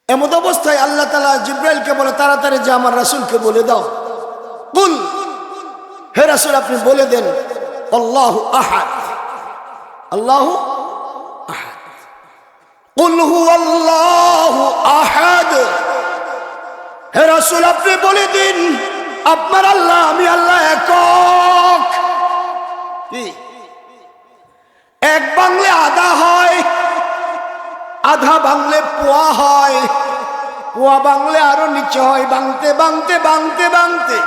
এমত অবস্থায় আল্লাহ তাআলা জিবরাইলকে বলে, তাড়াতাড়ি যে আমার রাসূলকে বলে দাও, কুল, হে রাসূল আপনি বলে দেন, আল্লাহু আহাদ, আল্লাহু আহাদ, কুল হুয়াল্লাহু আহাদ। হে রাসূল আপনি বলে দিন, আপনার আল্লাহ, আমি আল্লাহ একক। কি এক বাংলে আধা হয়, আধা বাংলে পোয়া হয়, পোয়া বাংলে আরো নিচে হয়, বাংতে বাংতে বাংতে বাংতে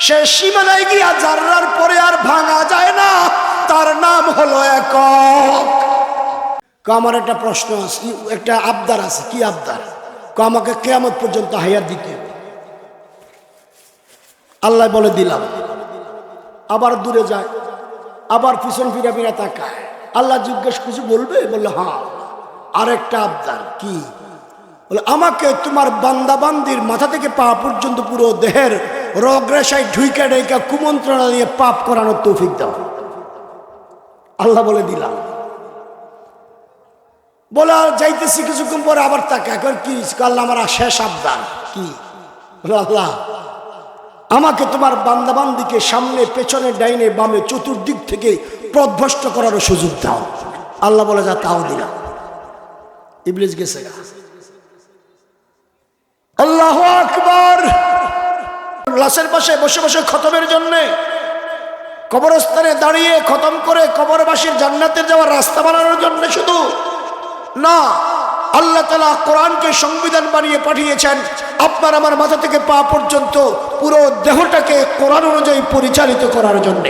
শেষ সীমানায় গিয়া জাররার পরে আর ভাঙা যায় না, তার নাম হলো একক। আমার একটা প্রশ্ন আছে, একটা আবদার আছে। কি আবদার? আমাকে কিয়ামত পর্যন্ত হায়াত দিতে হবে। আল্লাহ বলে দিলাম। আবার দূরে যায়, আবার পিছন ফিরা ফিরা তাকায়। আল্লাহ জিজ্ঞেস কিছু বলবে? বললো হ্যাঁ, আরেকটা আবদার। কি? বলে আমাকে তোমার বান্দাবান্দির মাথা থেকে পা পর্যন্ত পুরো দেহের রগ রেশায় ঢুইকা ঢুইকা কুমন্ত্রণা দিয়ে পাপ করানোর তৌফিক দাও। আল্লাহ বলে দিলাম। বলে যাইতেছি, কিছুক্ষণ পরে আবার তাকে এখন কি? আল্লাহ আমার শেষ আবদার। কি? বলে আল্লাহ আমাকে তোমার বান্দাবান্দিকে সামনে পেছনে ডাইনে বামে চতুর্দিক থেকে পথভ্রষ্ট করার সুযোগ দাও। আল্লাহ বলে যা, তাও দিলাম। ইবলিস গেছে। আল্লাহু আকবার। লাশের পাশে বসে বসে খতমের জন্য, কবরস্থানে দাঁড়িয়ে খতম করে কবরবাসীর জান্নাতের যাওয়ার রাস্তা বানানোর জন্য শুধু না, আল্লাহ তাআলা কোরআনকে সংবিধান বানিয়ে পাঠিয়েছেন আপনার আমার মাথা থেকে পা পর্যন্ত পুরো দেহটাকে কোরআন অনুযায়ী পরিচালিত করার জন্য।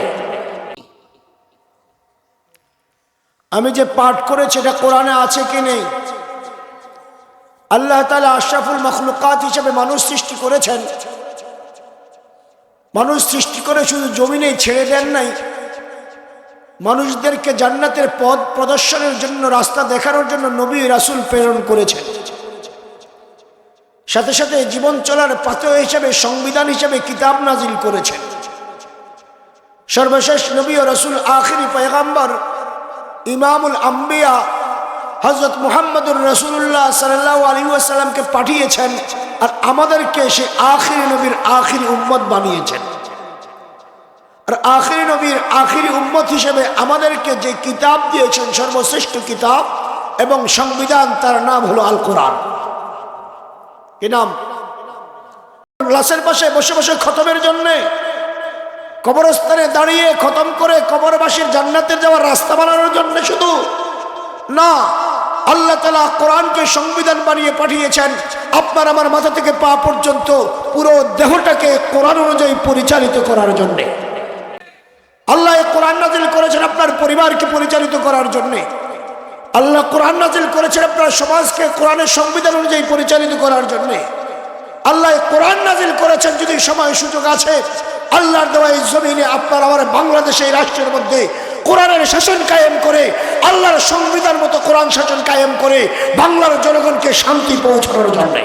আমি যে পাঠ করেছি এটা কোরআনে আছে কি নেই? আল্লাহ তাআলা আশরাফুল মাখলুকাত হিসেবে মানুষ সৃষ্টি করেছেন। মানুষ সৃষ্টি করে শুধু জমিনেই ছেড়ে দেন নাই, মানুষদেরকে জান্নাতের পথ প্রদর্শনের জন্য, রাস্তা দেখানোর জন্য নবী রাসূল প্রেরণ করেছেন। সাথে সাথে জীবন চলার পাথেয় হিসেবে, সংবিধান হিসেবে কিতাব নাজিল করেছেন। সর্বশেষ নবী ও রাসূল, আখিরি পয়গম্বর, ইমামুল আম্বিয়া হযরত মুহাম্মদুর রাসূলুল্লাহ সাল্লাল্লাহু আলাইহি ওয়াসাল্লামকে পাঠিয়েছেন, আর আমাদেরকে সে আখিরি নবীর আখিরি উম্মত বানিয়েছেন। আর আখিরি নবীর আখিরি উম্মত হিসেবে আমাদেরকে যে কিতাব দিয়েছেন, সর্বশ্রেষ্ঠ কিতাব এবং সংবিধান, তার নাম হলো আল কোরআন। কি নাম? লাশের পাশে বসে বসে খতমের জন্য, কবরস্থানে দাঁড়িয়ে খতম করে কবরবাসীর জান্নাতের যাওয়ার রাস্তা বানানোর জন্য শুধু না, আল্লাহ তাআলা কোরআনকে সংবিধান বানিয়ে পাঠিয়েছেন আপনার আমার মাথা থেকে পা পর্যন্ত পুরো দেহটাকে কোরআন অনুযায়ী পরিচালিত করার জন্য। আল্লাহ কোরআন নাজিল করেছেন আপনার পরিবারকে পরিচালিত করার জন্য। আল্লাহ কোরআন নাজিল করেছেন আপনার সমাজকে কোরআনের সংবিধান অনুযায়ী পরিচালিত করার জন্য। আল্লাহ কোরআন নাজিল করেছেন, যদি সময় সুযোগ আছে, আল্লাহর দেওয়া এই জমিনে আপনার আমার বাংলাদেশে এই রাষ্ট্রের মধ্যে কোরআনের শাসন কায়েম করে, আল্লাহর সংবিধান মতো কোরআন শাসন কায়েম করে বাংলার জনগণকে শান্তি পৌঁছানোর জন্য।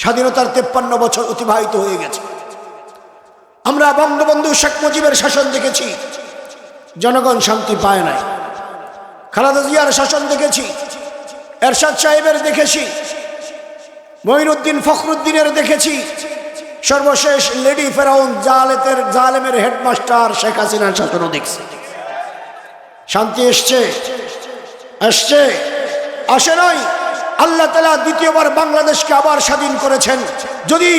স্বাধীনতার 53 বছর অতিবাহিত হয়ে গেছে। আমরা বঙ্গবন্ধু শেখ মুজিবের শাসন দেখেছি, জনগণ শান্তি পায় নাই। খালেদা জিয়ার শাসন দেখেছি, এরশাদ সাহেবের দেখেছি, মঈনুদ্দিন ফখরুদ্দিনের দেখেছি, সর্বশেষ লেডি ফেরাউন জালেমের হেডমাস্টার শেখ হাসিনার শাসনও দেখছি। শান্তি এসছে? আসছে? আসে নাই? আল্লাহ তাআলা দ্বিতীয়বার বাংলাদেশকে আবার স্বাধীন করেছেন। যদি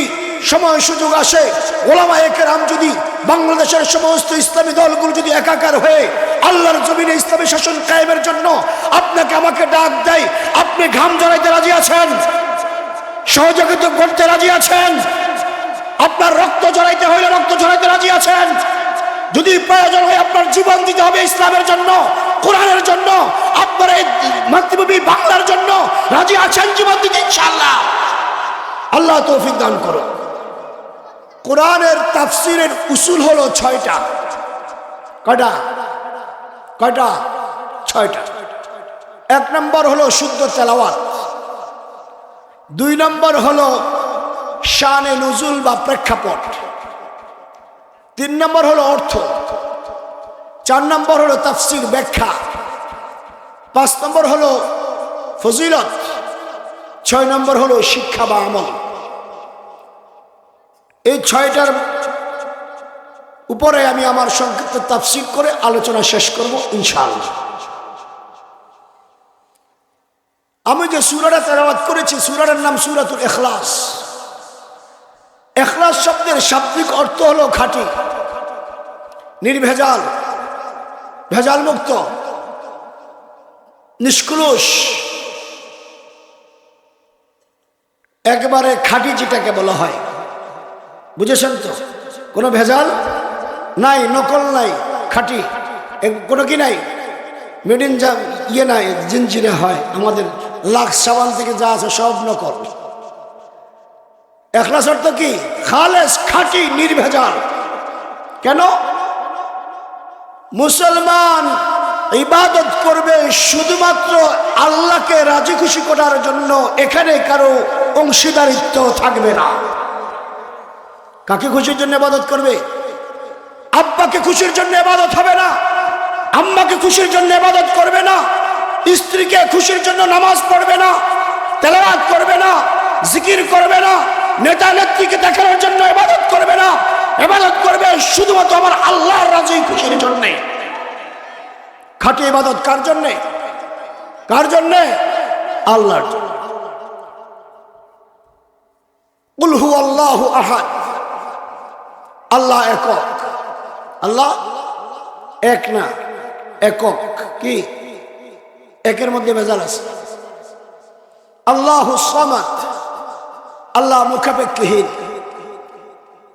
সময় সুযোগ আসে, ওলামায়ে কেরাম যদি, বাংলাদেশের সমস্ত ইসলামী দলগুলো যদি একাকার হয়ে আল্লাহর জমিনে ইসলামী শাসন কায়েমের জন্য আপনাকে আমাকে ডাক দেয়, আপনি ঘাম ঝরাইতে রাজি আছেন? সহযোগিতা করতে রাজি আছেন? আপনার রক্ত ঝরাইতে হইলে রক্ত ঝরাইতে রাজি আছেন? যদি প্রয়োজন হয় আপনার জীবন দিতে হবে ইসলামের জন্য, কোরআনের জন্য, আপনার এই মাতৃভূমি বাংলার জন্য রাজি আছেন জীবন দিতে ইনশাআল্লাহ? আল্লাহ তৌফিক দান করো। কোরআনের তাফসীরের উসুল হলো 6টা। কয়টা? কয়টা? 6টা। 1 নম্বর হলো শুদ্ধ তেলাওয়াত, 2 নম্বর হলো শানে নুজুল বা প্রেক্ষাপট, 3 নম্বর হলো অর্থ, 4 নম্বর হলো তাফসীর ব্যাখ্যা, 5 নম্বর হলো ফজিলত, 6 নম্বর হলো শিক্ষা বা আমল। এই 6টার উপরে আমি আমার সংক্ষিপ্ত তাফসীর করে আলোচনা শেষ করব ইনশাআল্লাহ। আমি যে সূরাটা তেলাওয়াত করেছি সূরাটার নাম সূরাতুল ইখলাস। ইখলাস শব্দের শাব্দিক অর্থ হলো খাঁটি, নির্ভেজাল, ভেজাল মুক্ত, নিষ্কলুষ, একবারে খাঁটি যেটাকে বলা হয়। বুঝেছেন তো? কোনো ভেজাল নাই, নকল নাই, খাঁটি। কোনো কি নাই, মেডিন যা ইয়ে নাই, জিনজিরে হয় আমাদের লাক্স সাবান থেকে যা আছে সব নকল। ইখলাস অর্থ কি? খালেস, খাঁটি, নির্ভেজাল। কেন? মুসলমান ইবাদত করবে শুধুমাত্র আল্লাহকে রাজি খুশি করার জন্য, এখানে কারো অংশীদারিত্ব থাকবে না। কাকে খুশির জন্য ইবাদত করবে? আব্বাকে খুশির জন্য ইবাদত হবে না, আম্মাকে খুশির জন্য ইবাদত করবে না, স্ত্রীকে খুশির জন্য নামাজ পড়বে না, তেলাওয়াত করবে না, জিকির করবে না, নেতা নেত্রীকে দেখানোর জন্য ইবাদত করবে না। ইবাদত করবে শুধুমাত্র আমার আল্লাহর রাজি খুশির জন্য। খাঁটি ইবাদত কার জন্য? কার জন্য? আল্লাহর জন্য। কুল হুয়াল্লাহু আহাদ, আল্লাহ একক। আল্লাহ এক না, একক। কি? একের মধ্যে ভেজাল আছে। আল্লাহু সামাদ, আল্লাহ মুখাপেক্ষীহীন।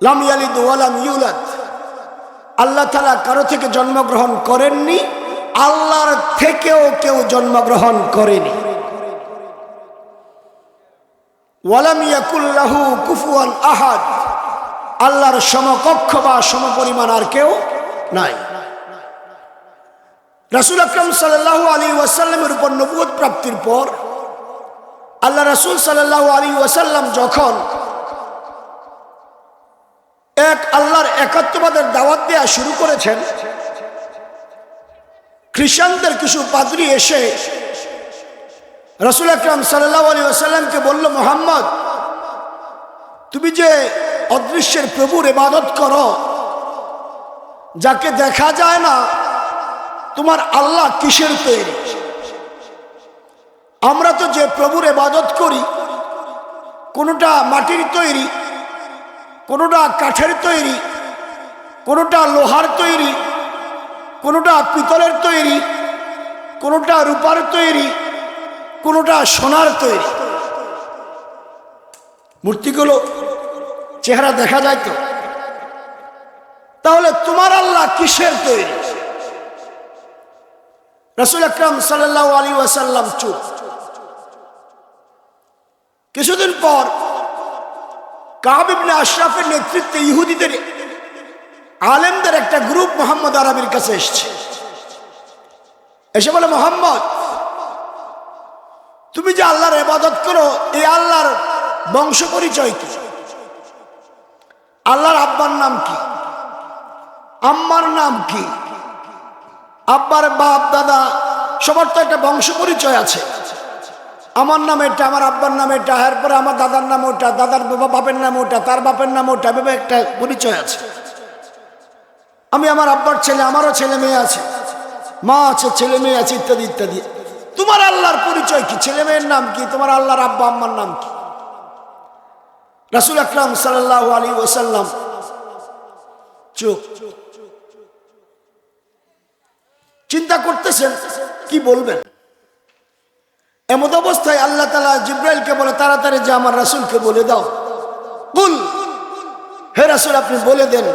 লাম ইয়ালিদ ওয়া লাম ইউলাদ, আল্লাহ তাআলা কারো থেকে জন্মগ্রহণ করেননি, আল্লাহর থেকেও কেউ জন্মগ্রহণ করেনি। ওয়া লাম ইয়াকুল লাহু কুফুয়ান আহাদ, আল্লাহর সমকক্ষ বা সমপরিমাণ আর কেউ নাই। রাসূল আকরাম সাল্লাল্লাহু আলাইহি ওয়াসাল্লামের উপর নবুয়ত প্রাপ্তির পর আল্লাহ রাসূল সাল্লাল্লাহু আলাইহি ওয়াসাল্লাম যখন এক আল্লাহর একাত্মবাদের দাওয়াত দেওয়া শুরু করেছেন, খ্রিস্টানদের কিছু পাদ্রী এসে রাসূল আকরাম সাল্লাল্লাহু আলাইহি ওয়াসাল্লামকে বলল, মুহাম্মদ, তুমি যে অদৃশ্যের প্রভুর ইবাদত করো, যাকে দেখা যায় না, তোমার আল্লাহ কিসের তৈরি? আমরা তো যে প্রভুর ইবাদত করি, কোনোটা মাটির তৈরি, কোনোটা কাঠের তৈরি, কোনোটা লোহার তৈরি, কোনোটা পিতলের তৈরি, কোনোটা রূপার তৈরি, কোনোটা সোনার তৈরি। মূর্তিগুলো চেহারা দেখা যায় তো? তাহলে তোমার আল্লাহ কিসের তৈরি? রাসূল আকরাম সাল্লাল্লাহু আলাইহি ওয়াসাল্লাম চুপ। কিছুদিন পর কাব ইবনে আশরাফের নেতৃত্বে ইহুদিদের আলেমদের একটা গ্রুপ মুহাম্মদ আরবির কাছে এসেছে। এসে বলে, মুহাম্মদ, তুমি যে আল্লাহর ইবাদত করো, এই আল্লাহর বংশ পরিচয় কি? আল্লাহর আব্বার নাম কি? আম্মার নাম কি? আব্বার বাপ দাদা সবার তো একটা বংশ পরিচয় আছে। আমার নাম এটা, আমার আব্বার নাম এটা, এরপরে আমার দাদার নাম ওটা, দাদার বাপের নাম ওটা, তার বাপের নাম ওটা, ভেবে একটা পরিচয় আছে। আমি আমার আব্বার ছেলে, আমারও ছেলে মেয়ে আছে, মা আছে, ছেলে মেয়ে আছে, ইত্যাদি ইত্যাদি। তোমার আল্লাহর পরিচয় কি? ছেলে মেয়ের নাম কি? তোমার আল্লাহর আব্বা আম্মার নাম কি? রাসূল আকরাম সাল্লাল্লাহু আলাইহি ওয়াসাল্লাম চুপ। চিন্তা করতেছেন কি বলবেন। এমত অবস্থায় আল্লাহ তাআলা জিবরাইলকে বলে, তাড়াতাড়ি যে আমার রাসূলকে বলে দাও, কুল, হে রাসূল আপনি বলে দেন,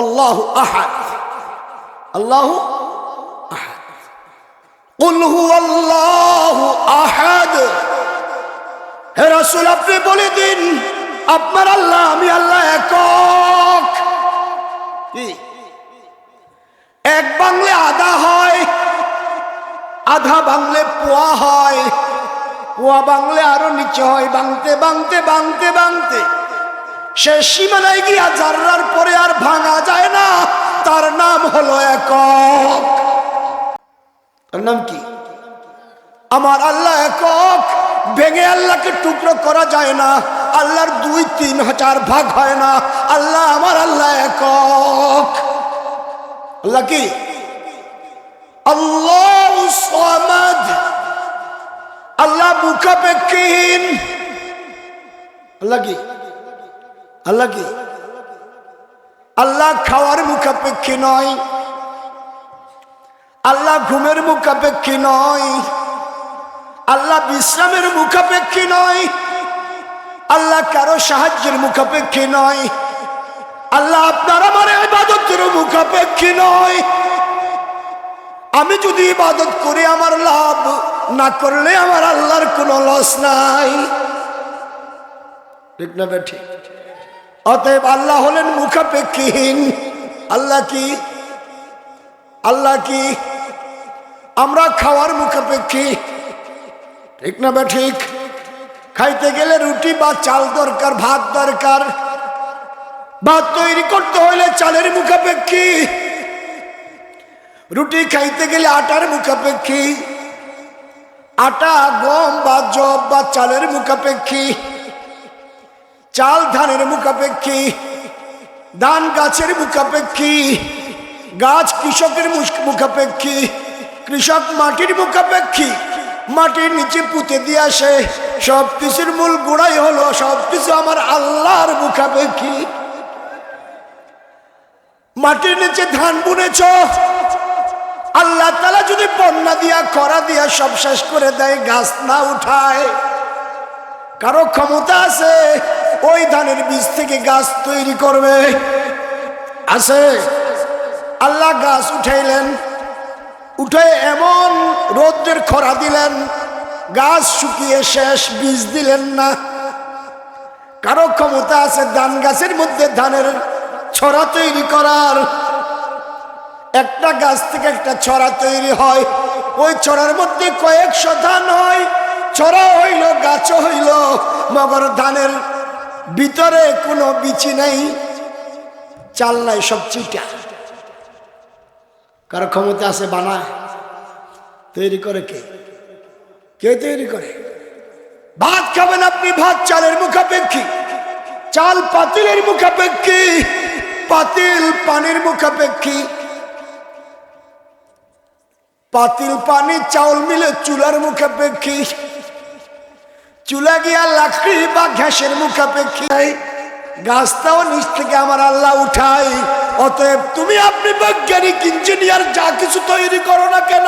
আল্লাহু আহাদ, আল্লাহু আহাদ, কুল হুয়াল্লাহু আহাদ। হে রাসূল আপনি বলে দিন, আপনার আল্লাহ, আমি আল্লাহ একক। কি? এক বাংলে আধা হয়, আধা বাংলে পোয়া হয়, পোয়া বাংলে আরো নিচে হয়, বাংতে বাংতে বাংতে বাংতে সে সীমানায় গিয়া জাররার পরে আর ভাঙা যায় না। তার নাম হলো একক। তার নাম কি? আমার আল্লাহ একক। ভেঙে আল্লাহকে টুকরো করা যায় না, আল্লাহর 2-3 ভাগ হয় না। আল্লাহ আমার আল্লাহ একক। আল্লাহ কি? আল্লাহু সামাদ। আল্লাহ মুখাপেক্ষীহীন। আল্লাহ কি? আল্লাহ কি? আল্লাহ খাওয়ার মুখাপেক্ষী নয়, আল্লাহ ঘুমের মুখাপেক্ষী নয়, আল্লাহ বিশ্রামের মুখাপেক্ষী নয়, আল্লাহ কারো সাহায্যের মুখাপেক্ষী নয়, আল্লাহ আপনার আমার ইবাদতের মুখাপেক্ষী নয়। আমি যদি ইবাদত করি আমার লাভ, না করলে আমার আল্লাহর কোনো লস নাই। ঠিক না বেঠিক? অতএব আল্লাহ হলেন মুখাপেক্ষীহীন। আল্লাহ কি? আল্লাহ কি? আমরা খাওয়ার মুখাপেক্ষী। ঠিক না বেঠিক? খাইতে গেলে রুটি বা চাল দরকার, ভাত দরকার। ভাত তৈরি করতে হলে চালের মুখাপেক্ষী। রুটি খাইতে গেলে আটার মুখাপেক্ষী। আটা গম বা জব বা চালের মুখাপেক্ষী। চাল ধানের মুখাপেক্ষী। ধান গাছের মুখাপেক্ষী। গাছ কৃষকের মুখাপেক্ষী। কৃষক মাটির মুখাপেক্ষী। মাটির নিচে পুঁতে দিয়ে আসে। সবকিছুর মূল গোড়াই হলো সবকিছু আমার আল্লাহর মুখাপেক্ষী। মাটির নিচে ধান বুনেছ, আল্লাহ তাআলা যদি বন্যা দিয়া খরা দিয়া সব শেষ করে দেয়, গাছ না উঠায়, কারো ক্ষমতা আছে ওই ধানের বীজ থেকে গাছ তৈরি করবে? আছে? আল্লাহ গাছ উঠাইলেন, উঠে এমন রৌদ্রের খরা দিলেন, গাছ শুকিয়ে শেষ, বীজ দিলেন না। কারো ক্ষমতা আছে ধান গাছের মধ্যে ধানের ছড়া তৈরি করার? একটা গাছ থেকে একটা ছড়া তৈরি হয়, ওই ছড়ার মধ্যে কয়েকশো ধান হয়। ছড়া হইল, গাছও হইল, মগর ধানের ভিতরে কোনো বিচি নেই, চাল নাই, সব চিটা। কারো ক্ষমতা আছে বানায়? তৈরি করে কে? কে তৈরি করে? ভাত খাবেন আপনি, ভাত চালের মুখাপেক্ষী, চাল পাতিলের মুখাপেক্ষী, পাতিল পানির মুখাপেক্ষী। পাতিল পানি চাউল মিলে চুলার মুখাপেক্ষী। চুলা গিয়া লাকড়ি বা ঘ্যাসের মুখাপেক্ষী। গাছটাও নিচ থেকে আমার আল্লাহ উঠাই। অতএব তুমি আপনি বৈজ্ঞানিক ইঞ্জিনিয়ার যা কিছু তৈরি করো না কেন,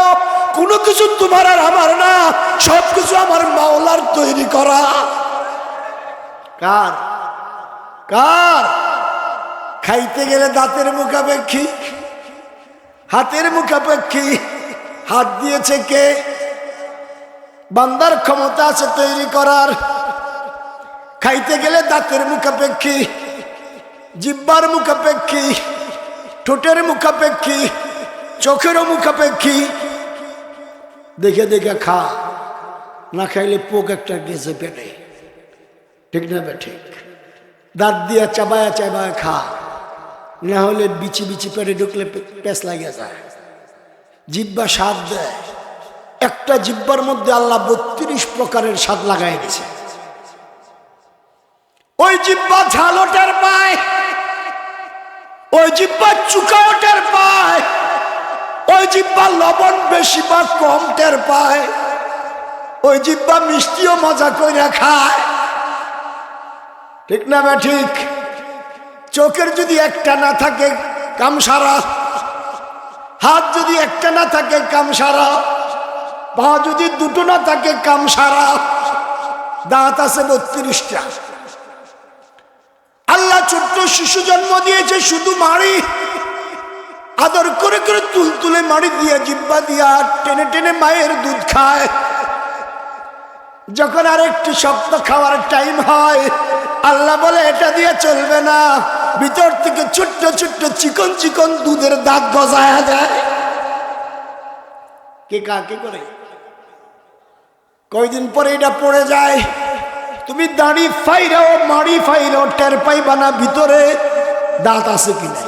কোনো কিছু তোমার আর আমার না, সবকিছু আমার মাওলার তৈরি করা। কার? কার? খাইতে গেলে দাঁতের মুখাপেক্ষী, হাতের মুখাপেক্ষী। হাত দিয়েছে কে? বান্দার ক্ষমতা আছে তৈরি করার। খাইতে গেলে দাঁতের মুখাপেক্ষী, জিহ্বার মুখাপেক্ষী, ঠোঁটের মুখাপেক্ষী, চোখেরও মুখাপেক্ষী। দেখে দেখে খা, না খাইলে পোক একটা গেছে পেটে। ঠিক না বে ঠিক? দাঁত দিয়া চাবায়া চাবায়া খা, না হলে বিচি বিচি পেটে ঢুকলে পেঁচ লাগে যায়। জিহ্বা স্বাদ দেয়। একটা জিহ্বার মধ্যে আল্লাহ 32 প্রকারের স্বাদ লাগাই দিয়েছে। ওই জিহ্বা ঝাল টের পায়, ওই জিহ্বা চুকাও টের পায়, ওই জিহ্বা লবণ বেশি বা কম টের পায়, ওই জিহ্বা মিষ্টিও মজা করে খায়। ঠিক না বে ঠিক? চোখের যদি একটা না থাকে কাম সারা, হাত যদি একটা না থাকে কাম সারা, পা যদি দুটো না থাকে কাম সারা। দাঁত আছে 32টা। আল্লাহ ছোট্ট শিশু জন্ম দিয়েছে শুধু মাড়ি, আদর করে করে তুলতুলে মাড়ি দিয়ে জিহ্বা দিয়া টেনে টেনে মায়ের দুধ খায়। যখন আর একটু শক্ত খাওয়ার টাইম হয়, আল্লাহ বলে এটা দিয়ে চলবে না, ভিতর থেকে ছোট্ট ছোট্ট চিকন চিকন দুধের দাঁত গজায়া দেয়। কে কাকে করে? কয়দিন পরে এটা পড়ে যায়, তুমি দাড়ি ফাইরাও মাড়ি ফাইরাও টের পাইবা না ভিতরে দাঁত আছে কিনা,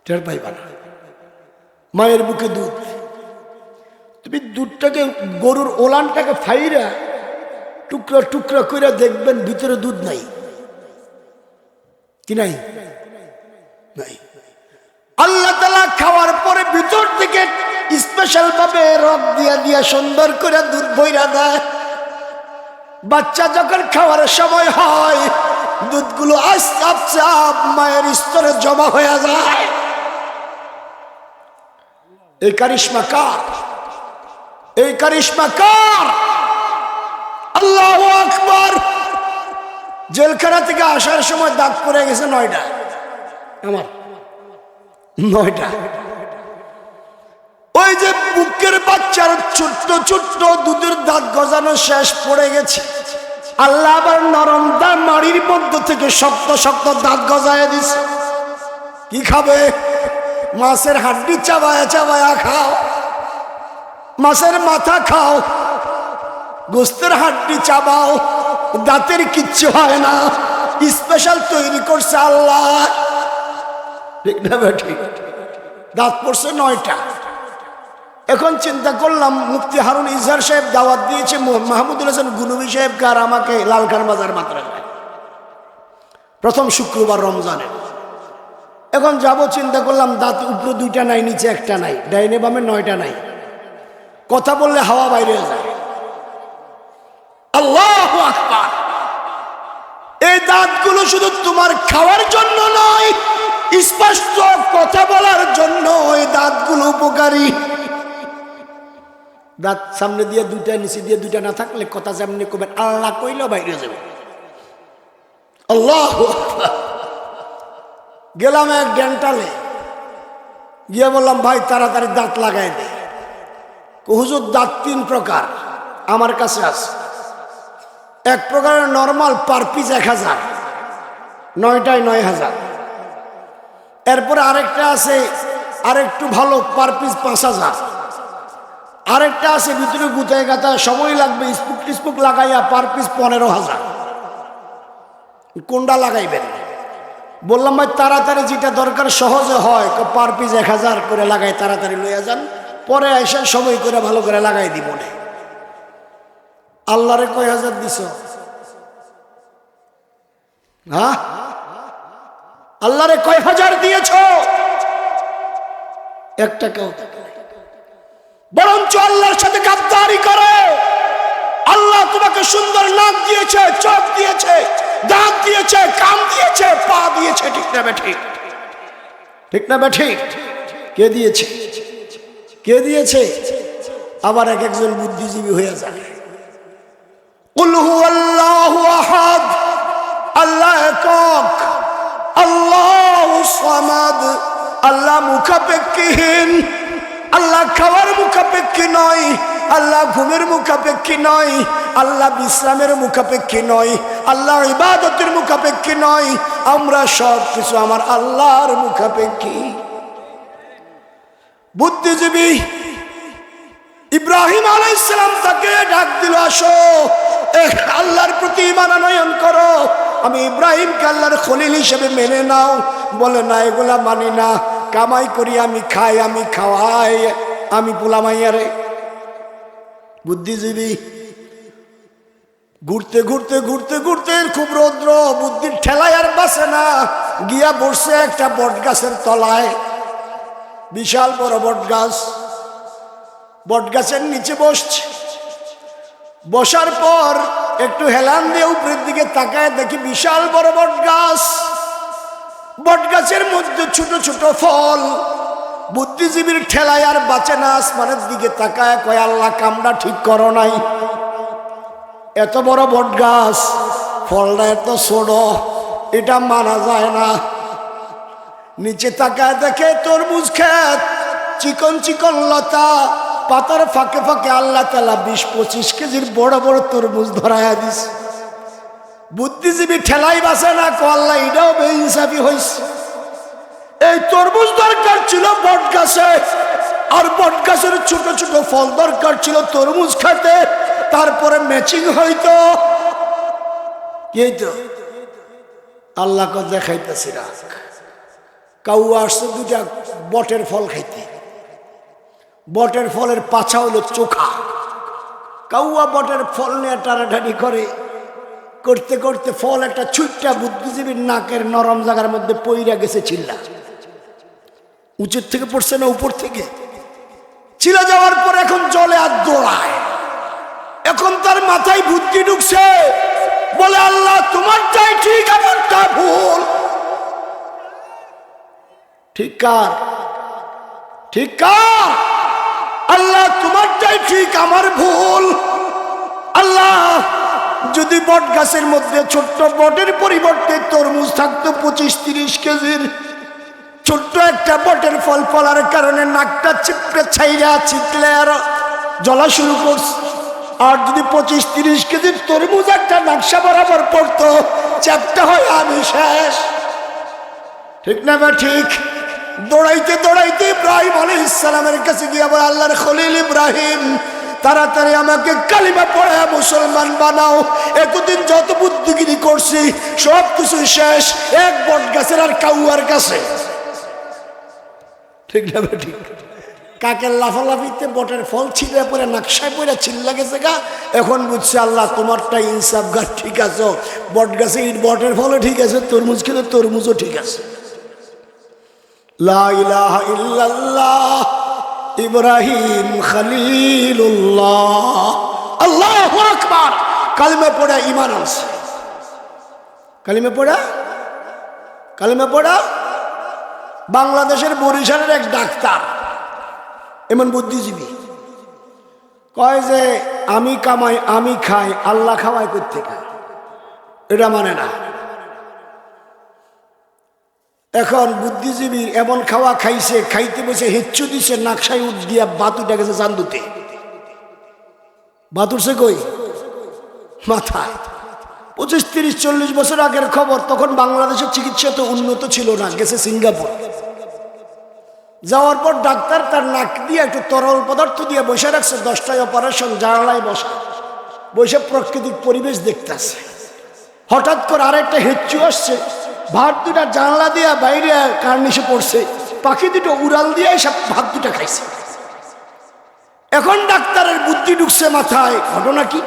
টের পাইবা না। মায়ের বুকে দুধ, তুমি দুধটাকে গরুর ওলানটাকে ফাইরা টুকরা টুকরা করে দেখবেন ভিতরে দুধ নাই, কি নাই? নাই। আল্লাহ তাআলা খাওয়ার পরে ভিতর থেকে স্পেশাল ভাবে রক দিয়া দিয়া সুন্দর করে দুধ বইরা দেয়। বাচ্চা যখন খাওয়ার সময় হয় দুধগুলো আস্তে আস্তে মায়ের স্তরে জমা হয়ে যায়। এই কারিশমা কার? এই কারিশমা কার? আল্লাহু আকবার। জেলখানা থেকে আসার সময় দাঁত পড়ে গেছে 9টা, আমার 9টা। ওই যে বুকের বাচ্চার ছোট্ট ছোট্ট দুধের দাঁত গজানো শেষ পড়ে গেছে, আল্লাহ আবার নরম দাঁত মাড়ির মধ্য থেকে শক্ত শক্ত দাঁত গজায় দিছে। কি খাবে? মাছের হাড্ডি চাবায়া চাবায়া খাও, মাছের মাথা খাও, গোস্তের হাড্ডি চাবাও, দাঁতের কিচ্ছু হয় না। স্পেশাল তৈরি করছে আল্লাহ, ঠিক না ঠিক? দাঁত পড়ছে 9টা। এখন চিন্তা করলাম মুফতি হারুন ইজহার সাহেব দাওয়াত দিয়েছে মাহমুদুল হাসান গুনবী সাহেবকে আর আমাকে লালখান বাজার মাদ্রাসায়, প্রথম শুক্রবার রমজানের। এখন যাব, চিন্তা করলাম দাঁত উপরে 2টা নাই, নিচে 1টা নাই, ডাইনে বামে 9টা নাই। কথা বললে হাওয়া বাইরে যায়। আল্লাহু আকবার। এই দাঁতগুলো শুধু তোমার খাওয়ার জন্য নয়, স্পষ্ট কথা বলার জন্য এই দাঁতগুলো উপকারী। দাঁত সামনে দিয়ে 2টা, নিচে দিয়ে 2টা না থাকলে কথা যেমনি কবেন আল্লাহ কইলেও বাইরে যাবে। আল্লাহু আকবার। গেলাম এক ডেন্টালে, গিয়ে বললাম ভাই তাড়াতাড়ি দাঁত লাগাই দে। হুজুর দাঁত 3 প্রকার আমার কাছে আছে। এক প্রকারের নর্মাল পার পিস 1000, 9টায় 9000। এরপরে আরেকটা আছে আরেকটু ভালো, পার পিস 5000। আরেকটা আছে ভিতরে গুতায় গাতা সময় লাগবে, স্পুক টিস্পুক লাগাইয়া পার পিস 15000। কোনটা লাগাইবেন? বললাম ভাই তাড়াতাড়ি যেটা দরকার সহজে হয়, পার পিস 1000 করে লাগাই, তাড়াতাড়ি লইয়া যান, পরে এসে সময় করে ভালো করে লাগাই দিব না। আল্লাহরে কয় হাজার দিছ? হ্যাঁ, আল্লাহরে কয় হাজার দিয়েছ? 1 টাকাও। বরঞ্চ আল্লাহর সাথে গাদ্দারি করো। আল্লাহ তোমাকে সুন্দর নাক দিয়েছে, চোখ দিয়েছে, দাঁত দিয়েছে, কান দিয়েছে, পা দিয়েছে, ঠিক না বেঠিক? ঠিক না বেঠিক? কে দিয়েছে? কে দিয়েছে? আবার এক একজন বুদ্ধিজীবী হয়ে যায়। কুল হুয়াল্লাহু আহাদ, আল্লাহ একক, আল্লাহুস সামাদ। আল্লাহ মুখাপেক্ষীহীন, আল্লাহ খাওয়ার মুখাপেক্ষী নয়, আল্লাহ ঘুমের মুখাপেক্ষী নয়, আল্লাহ বিশ্রামের মুখাপেক্ষী নয়, আল্লাহ ইবাদতের মুখাপেক্ষী নয়। আমরা সব কিছু আমার আল্লাহর মুখাপেক্ষী। বুদ্ধিজীবী ইব্রাহিম আলাইহিস সালাম তাকে ডাক দিল, আসো আল্লাহর প্রতি ঈমান আনয়ন করো, আমি ইব্রাহিমকে আল্লাহর খলিল হিসেবে মেনে নাও। বলে না, এগুলা মানি না, কামাই করি আমি, খাই আমি, খাওয়াই আমি পোলামাইয়ারে। বুদ্ধিজীবী ঘুরতে ঘুরতে ঘুরতে ঘুরতে খুব রৌদ্র, বুদ্ধির ঠেলায় আর বাসে না, গিয়া বসছে একটা বট গাছের তলায়। বিশাল বড় বট গাছ, বট গাছের নিচে বসছে। বসার পর একটু হেলান দিয়ে উপরের দিকে তাকায় দেখি বিশাল বড় বট গাছ, বট গাছের মধ্যে ছোট ছোট ফল। বুদ্ধিজীবীর ঠেলায় আর বাঁচে না, আসমানের দিকে তাকায়, কয় আল্লাহ কামটা ঠিক করো নাই। এত বড় বট গাছ, ফলটা এত ছোট, এটা মানা যায় না। নিচে তাকায় দেখে তরমুজ ক্ষেত, চিকন চিকন লতা, পাতার ফাঁকে ফাঁকে আল্লাহ তাআলা 20-25 কেজির বড় বড় তরমুজ ধরাইয়া দিছে। বুদ্ধিজীবী ঠেলাই বাসে না, আল্লাহ এটাও বেইনসাফি হয়েছে। এই তরমুজ দরকার ছিল বট গাছে, আর বট গাছের ছোট ছোট ফল দরকার ছিল তরমুজ খেতে, তারপরে ম্যাচিং হইতো। কি হইতো? আল্লাহকে দেখাইতেছি রাখ। কাউ আসছে 2টা বটের ফল খাইতে, বটের ফলের পাছা হলো চোখা। কাউয়া বটের ফল নিয়ে টানাটানি করে, করতে করতে ফল একটা ছুটটা বুদ্ধিজীবীর নাকের নরম জায়গার মধ্যে পইরা গেছে। চিল্লা উঁচুর থেকে পড়ছে না উপর থেকে? চিলা যাওয়ার পর এখন জলে আর দৌড়ায়। এখন তার মাথায় বুদ্ধি ঢুকছে, বলে আল্লাহ তোমারটাই ঠিক, আমারটা ভুল। ঠিক কার? ঠিক কার? আল্লাহ তোমারটাই ঠিক, আমার ভুল। আল্লাহ যদি বট গাছের মধ্যে ছোট্ট বটের পরিবর্তে তরমুজ থাকতো 25-30 কেজির, ছোট্ট একটা বটের ফল ফলার কারণে নাকটা চিপড়ে ছাইরা চিপলে আর জ্বলা শুরু করছে। আর যদি 25-30 কেজির তরমুজ একটা নকশা বরাবর পড়তো, চ্যাপটা হয় আমি শেষ। ঠিক না বা ঠিক? দৌড়াইতে দৌড়াইতে ইব্রাহিম আলাইহিস সালামের কাছে গিয়ে বলে, আল্লাহর খলিল ইব্রাহিম, তাড়াতাড়ি আমাকে কালিমা পড়ে মুসলমান বানাও। এতদিন যত বুদ্ধিগিরি করছি সব কিছু শেষ, এক বট গাছের আর কাউয়ার কাছে। ঠিক না বা ঠিক? কাকের লাফালাফিতে বটের ফল ছিঁড়ে পরে নকশায় পরে চিল্লা গেছে গা। এখন বুঝছে আল্লাহ তোমারটা ইনসাফ গাছ ঠিক আছে, বট গাছে বটের ফলও ঠিক আছে, তরমুজ খেলে তরমুজও ঠিক আছে। লা ইলাহা ইল্লাল্লাহ ইব্রাহিম খলিলুল্লাহ, আল্লাহু আকবার। কালিমা পড়া ঈমান আনছে। কালিমা পড়া বাংলাদেশের বরিশালের এক ডাক্তার, এমন বুদ্ধিজীবী, কয় যে আমি কামাই আমি খাই, আল্লাহ খাওয়াই করতে খায়, এটা মানে না। এখন বুদ্ধিজীবী এমন খাওয়া খাইছে, খাইতে বসে হেচ্ছু দিছে, নাকশায় উঠ দিয়া বাতুটা গেছে চান্দুতে। বাতুরছে কই? মাথায়। 25-30-40 বছর আগের খবর। তখন বাংলাদেশের চিকিৎসা তো উন্নত ছিল না, গেছে সিঙ্গাপুর। যাওয়ার পর ডাক্তার তার নাক দিয়ে একটু তরল পদার্থ দিয়ে বসে রাখছে, 10টায় অপারেশন, জানালায় বসা, বসে প্রাকৃতিক পরিবেশ দেখতেছে। হঠাৎ করে আরেকটা হেচ্ছু আসছে, ভাত দুটা জানলা দিয়া বাইরে কার্নিশে পড়ছে, পাখি দুটো উড়াল দিয়ে সব ভাত দুটা খাইছে। এখন ডাক্তারের বুদ্ধি ঢুকছে মাথায়, ঘটনা কি?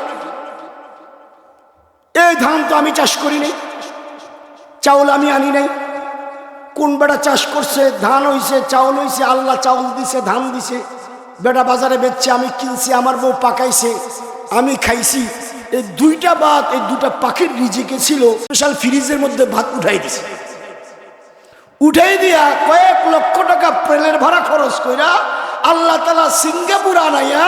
এই ধান তো আমি চাষ করি নাই, চাউল আমি আনি নাই, কোন বেটা চাষ করছে, ধান হইছে, চাউল হইছে, আল্লাহ চাউল দিছে, ধান দিছে, বেটা বাজারে বেচছে, আমি কিনছি, আমার বউ পাকাইছে, আমি খাইছি। এই দুইটা ভাত, এই দুটা পাখির রিজিকে ছিল, স্পেশাল ফ্রিজের মধ্যে ভাত উঠাই দিছে। উঠাই দিয়া কয়েক লক্ষ টাকা প্লেনের ভাড়া খরচ কইরা আল্লাহ তাআলা সিঙ্গাপুর আনাইয়া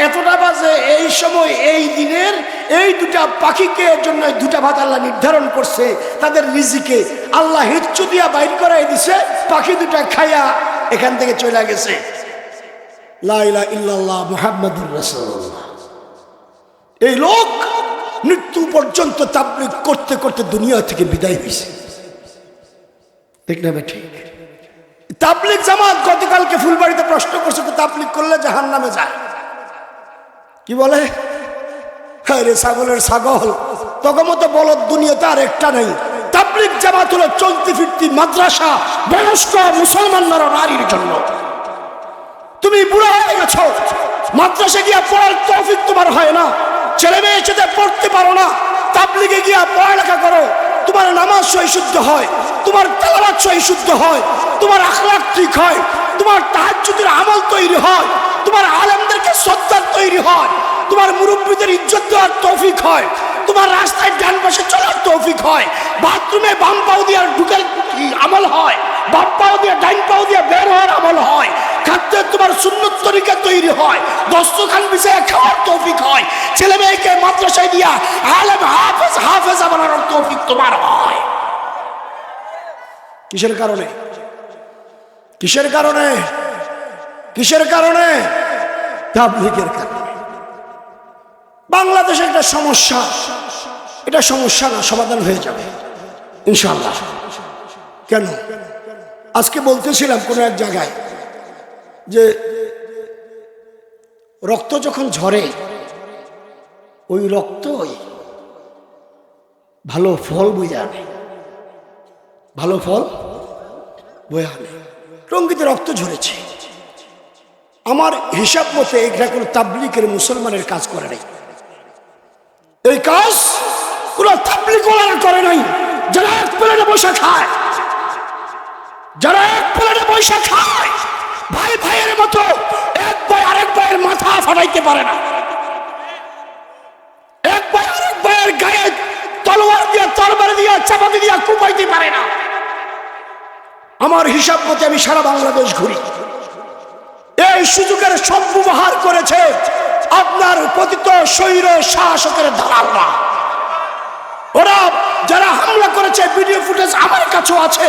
এতটা বাজে এই সময় এই দিনের এই দুটা পাখিকে জন্য দুটা ভাত আল্লাহ নির্ধারণ করছে তাদের রিজিকে। আল্লাহ হিচ্ছু দিয়া বাইর করাই দিছে, পাখি দুটা খাইয়া এখান থেকে চলে গেছে। লা ইলাহা ইল্লাল্লাহ মুহাম্মাদুর রাসূলুল্লাহ। এই লোক মৃত্যু পর্যন্ত তাবলীগ করতে করতে দুনিয়া থেকে বিদায় হয়েছে। ঠিক না ঠিক? তাবলীগ জামাত গতকালকে ফুলবাড়িতে প্রশ্ন করছে, তো তাবলীগ করলে জাহান্নামে যায়। কি বলে? আরে ছাগলের ছাগল, তখন মতো বলদ দুনিয়াতে আর একটা নেই। তাবলীগ জামাত হলো চলতি ফিরতি মাদ্রাসা, বয়স্ক মুসলমান নারীর জন্য। তুমি বুড়া হয়ে গেছো, মাদ্রাসা গিয়া পড়ার তৌফিক তোমার হয় না, ছেলে মেয়ে সাথে পড়তে পারো না, তাবলীগে গিয়া পড়ালেখা করো, তোমার নামাজ সহি শুদ্ধ হয়, তোমার তেলাওয়াত সহি শুদ্ধ হয়, তোমার আখলাক ঠিক হয়, তোমার তাহাজ্জুদের আমল তৈরি হয়, তোমার আলেমদেরকে শ্রদ্ধা তৈরি হয়, তোমার মুরব্বীদের ইজ্জত দেওয়ার তৌফিক হয়, তোমার রাস্তায় ডান পাশে চলার তৌফিক হয়, বাথরুমে বাম পাও দিয়ে ঢুকার আমল হয়, বাম পাও দিয়ে ডাইন পাও দিয়ে বের হওয়ার আমল হয়, খাদ্যে তোমার সুন্নত তরিকা তৈরি হয়, দস্তরখান বিছায়া খাওয়ার তৌফিক হয়, ছেলে মেয়েকে মাদ্রাসায় দিয়া আলেম হাফেজা বানানোর তৌফিক তোমার হয়। কিসের কারণে? কিসের কারণে? কিসের কারণে? তাবলীগের কারণে। বাংলাদেশের একটা সমস্যা, এটা সমস্যা না, সমাধান হয়ে যাবে ইনশাআল্লাহ। কেন? আজকে বলতেছিলাম কোন এক জায়গায় যে রক্ত যখন ঝরে, ওই রক্তই ভালো ফল বয়ে আনে, ভালো ফল বয়ে আনে। টঙ্গীতে রক্ত ঝরেছে, আমার হিসাব মতে এগুলা কোনো তাবলিগের মুসলমানের কাজ করে নাই। এই কাজ কোন তাবলিগওয়ালারা করে নাই। যারা এক প্লেটে বসে খায়, যারা এক প্লেটে বসে খায়, ভাই ভাইয়ের মতো এক ভাই আরেক ভাইয়ের মাথা ফাটাইতে পারে না, এক ভাই আরেক ভাইয়ের গায়ে তলোয়ার দিয়ে তরবারি দিয়ে চাপাতি দিয়ে কুপাইতে পারে না। আমার হিসাব মতে আমি সারা বাংলাদেশ ঘুরি, এই সুযোগের সদ্ব্যবহার করেছে আপনার পতিত স্বৈর শাসকের দালালরা। ওরা যারা হামলা করেছে ভিডিও ফুটেজ আমার কাছেও আছে।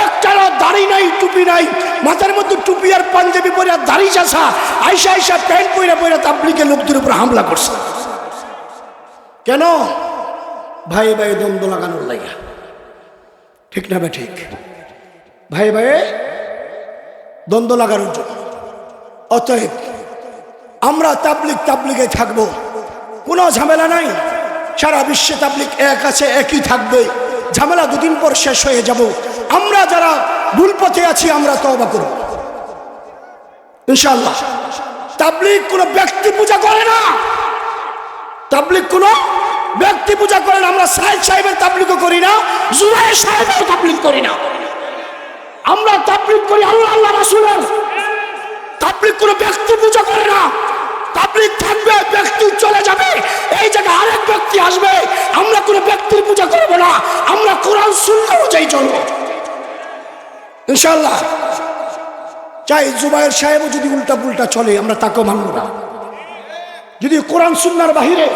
একটারও দাড়ি নাই, টুপি নাই, মাথার মধ্যে টুপি আর পাঞ্জাবি পরে আর দাড়ি চাষা আইসা আইসা প্যান্ট পরে পরে তাবলীগের লোকদের উপর হামলা করছে। কেন? ভাই ভাই দ্বন্দ্ব লাগানোর লাগা। ঠিক না বে ঠিক? ভাই ভাই দ্বন্দ্ব লাগানোর জন্য। অতএব আমরা তাবলীগে থাকবো, কোনো ঝামেলা নাই। সারা বিশ্বে তাবলীগ এক আছে, একই থাকবে। ঝামেলা দুদিন পর শেষ হয়ে যাব। আমরা যারা ভুল পথে আছি আমরা তওবা করব ইনশাআল্লাহ। তাবলীগ কোনো ব্যক্তি পূজা করে না, তাবলীগ কোনো ব্যক্তি পূজা করে না। আমরা সাইদ সাহেবের তাবলীগও করি না, জুবায়ের সাহেবের তাবলীগ করি না। আমরা তাবলীগ করি আল্লাহ আল্লাহ রাসূলের। তাবলীগ কোনো ব্যক্তি পূজা করে না। তাবলীগ থাকবে, ব্যক্তি চলে যাবে, এই জায়গায় আরেক ব্যক্তি আসবে। আমরা কোনো ব্যক্তির পূজা করব না, আমরা কোরআন সুন্নাহ অনুযায়ী চলব ইনশাআল্লাহ। চাই জুবায়ের সাহেবও যদি উল্টা পুল্টা চলে আমরা তাকেও মানব না। যদি কোরআন সুন্নাহর বাহিরে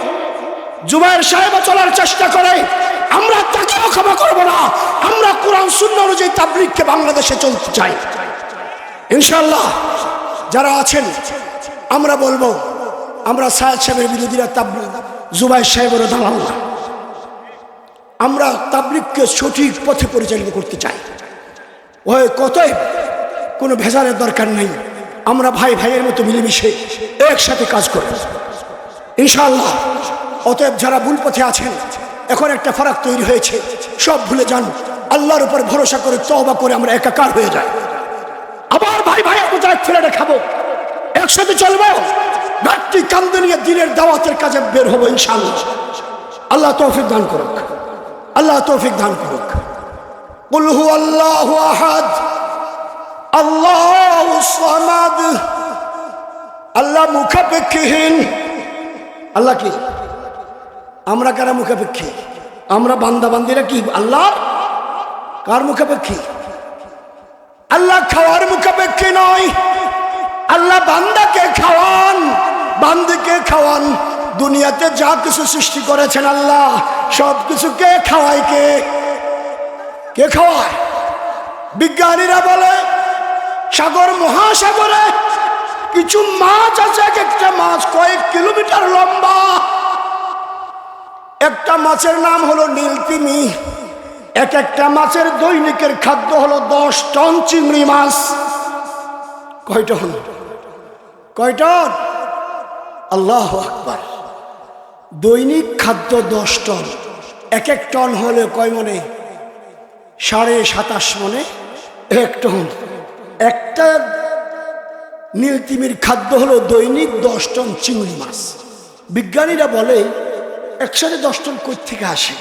জুবায়ের সাহেবও চলার চেষ্টা করে আমরা তাকেও ক্ষমা করব না। আমরা কোরআন সুন্নাহ অনুযায়ী তাবলীগকে বাংলাদেশে চলতে চাই ইনশাআল্লাহ। যারা আছেন আমরা বলবো আমরা সায়েদ সাহেবের বিরোধীরা তাবলীগ জুবায়ের সাহেবেরও দালাল না। আমরা তাবলীগকে সঠিক পথে পরিচালিত করতে চাই। ওই কতই কোনো ভেজালের দরকার নেই। আমরা ভাই ভাইয়ের মতো মিলেমিশে একসাথে কাজ করব ইনশাআল্লাহ। অতএব যারা ভুল পথে আছেন, এখন একটা ফারাক তৈরি হয়েছে, সব ভুলে যান। আল্লাহর উপর ভরসা করে তওবা করে আমরা একাকার হয়ে যাই। আবার ভাই ভাইয়ের মতো এক ফ্ল্যাটে খাবো, একসাথে চলবো, ঘাটতি কান্দে নিয়ে দিনের দাওয়াতের কাজে বের হবো ইনশাআল্লাহ। আল্লাহ তৌফিক দান করুক, আল্লাহ তৌফিক দান করুক। কুল হুয়াল্লাহু আহাদ আল্লাহুস সামাদ। আল্লাহ মুখাপেক্ষীহীন। আল্লাহ কি? আমরা কারা মুখাপেক্ষী? আমরা বান্দা বান্দিরা কি আল্লাহ কার মুখাপেক্ষী? আল্লাহ খাওয়ার মুখাপেক্ষী নয়। আল্লাহ বান্দাকে খাওয়ান, বান্দিকে খাওয়ান। দুনিয়াতে যা কিছু সৃষ্টি করেছেন আল্লাহ সব কিছুকে খাওয়ায় কে? কে খাওয়ায়? বিজ্ঞানীরা বলে সাগর মহাসাগরে কিছু মাছ আছে, এক একটা মাছ কয়েক কিলোমিটার লম্বা। একটা মাছের নাম হলো নীলতিমি। এক একটা মাছের দৈনিকের খাদ্য হলো 10 টন চিংড়ি মাছ। কয় টন? কয় টন? আল্লাহু আকবার। দৈনিক খাদ্য 10 টন। এক এক টন হলে কয় মনে? 27.5 মনে। 1 টন। একটা নীলতিমির খাদ্য হলো দৈনিক 10 টন চিংড়ি মাছ। বিজ্ঞানীরা বলে একসাথে 10 টন কই থেকে আসে?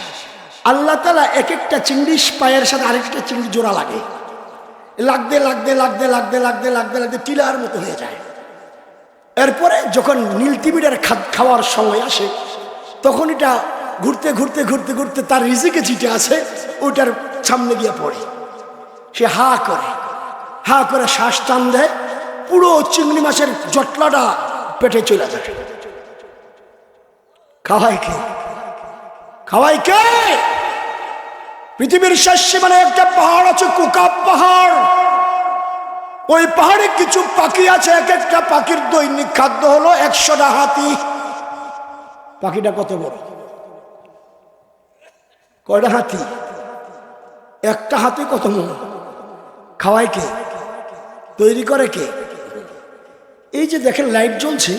আল্লাহ তাআলা এক একটা চিংড়ি পায়ের সাথে আরেকটা চিংড়ি জোড়া লাগে, লাগতে লাগতে লাগতে লাগতে লাগতে লাগতে লাগতে টিলার মতো হয়ে যায়। এরপরে যখন নীলতিমিটার খাওয়ার সময় আসে তখন এটা ঘুরতে ঘুরতে ঘুরতে ঘুরতে তার রিজিকে যেটা আছে ওইটার সামনে গিয়ে পড়ে। সে হা করে শ্বাস টান দেয়, পুরো চিংড়ি মাছের জটলাটা পেটে চলে যায়। খাওয়াই কে? খাওয়াই কে? পৃথিবীর শেষ সীমানে একটা পাহাড় আছে, কুকাব পাহাড়। ওই পাহাড়ে কিছু পাখি আছে, এক একটা পাখির দৈনিক খাদ্য হলো 100টা হাতি। পাখিটা কত বড়? কয়টা হাতি? একটা হাতি কত মন? খাওয়াই কে? তৈরি করে কে? এই যে দেখেন লাইট জ্বলছে,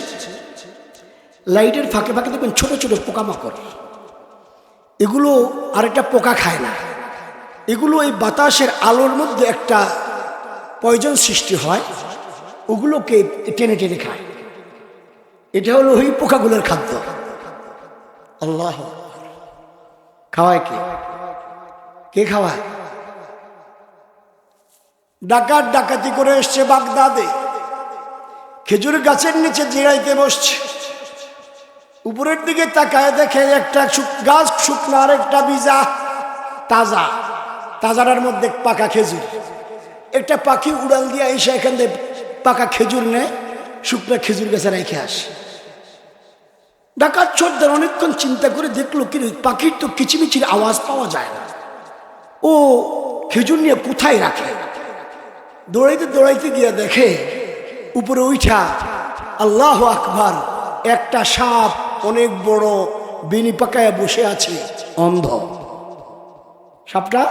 লাইটের ফাঁকে ফাঁকে দেখবেন ছোট ছোট পোকামাকড়। এগুলো আরেকটা পোকা খায় না, এগুলো এই বাতাসের আলোর মধ্যে একটা পয়জন সৃষ্টি হয়, ওগুলোকে টেনে টেনে খায়। এটা হলো ওই পোকাগুলোর খাদ্য। আল্লাহ, খাওয়ায় কে? কে খাওয়ায়? ডাকাত ডাকাতি করে এসছে বাগদাদে, খেজুর গাছের নিচে জিরাইতে বসছে। উপরের দিকে তাকায় দেখে একটা গাছ শুকনো আর একটা বীজা তাজা, তাজাটার মধ্যে পাকা খেজুর। একটা পাখি উড়াল দিয়ে এসে এখান থেকে পাকা খেজুর নেয়, শুকনো খেজুর গাছে রেখে আসে। ডাকাত সর্দার অনেকক্ষণ চিন্তা করে দেখলো কি পাখির তো কিচিমিচির আওয়াজ পাওয়া যায় না, ও খেজুর নিয়ে কোথায় রাখে। দৌড়াইতে দৌড়াইতে গিয়ে দেখে উপরে উঠা, আল্লাহ আকবার, একটা সাপ অনেক বড় বিনি পাকায় বসে আছে, অন্ধ। সাপটা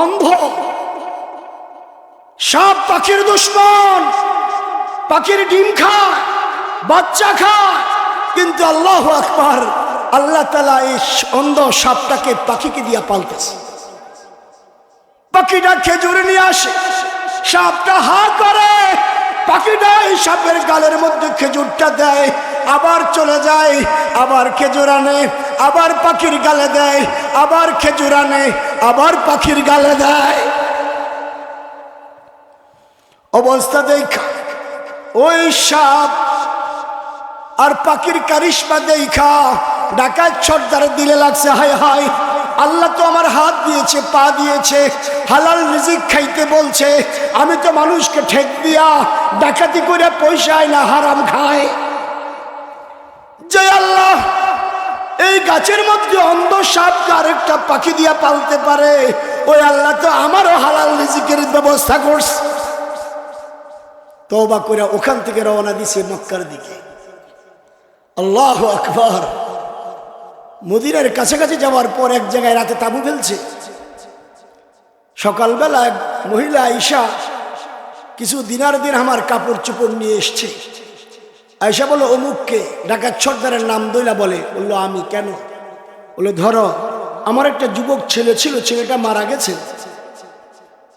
অন্ধ। সাপ পাখির দুশমন, পাখির ডিম খায়, বাচ্চা খায়, কিন্তু আল্লাহ আকবার, আল্লাহ তাআলা এই অন্ধ সাপটাকে পাখিকে দিয়া পালতেছে। পাখিটা খেজুর নিয়ে আসে, সাপটা হা করে, পাখিটা এই সাপের গালের মধ্যে খেজুরটা দেয়, আবার চলে যায়, আবার খেজুর আনে, আবার পাখির গালে দেয়, আবার খেজুর আনে, আবার পাখির গালে দেয়। অবস্থা দেখা ওই সাপ আর পাখির কারিশমা দেখা ডাকাত সর্দার দিলে লাগছে, হায় হায়, আল্লাহ তো আমার হাত দিয়েছে, পা দিয়েছে, হালাল রিজিক খাইতে বলছে, আমি তো মানুষকে ঠেক দিয়া ডাকাতি করে পয়সা না হারাম খায়। যে আল্লাহ এই গাছের মধ্যে অন্ধ সাপকে আরেকটা পাখি দিয়া পালতে পারে, ওই আল্লাহ তো আমারও হালাল রিজিকের ব্যবস্থা করছে। তওবা করে ওখান থেকে রওনা দিছে মক্কার দিকে। আল্লাহু আকবার। মদিনার কাছাকাছি যাওয়ার পর এক জায়গায় রাতে তাঁবু ফেলছে। সকালবেলা এক মহিলা আয়েশা কিছু দিনার দিরহামের কাপড় চোপড় নিয়ে এসছে। আয়েশা বলল, অমুককে, ডাকাত সর্দারের নাম দইলা বলে। বললো, আমি। কেন? বললো, ধরো, আমার একটা যুবক ছেলে ছিল, ছেলেটা মারা গেছে,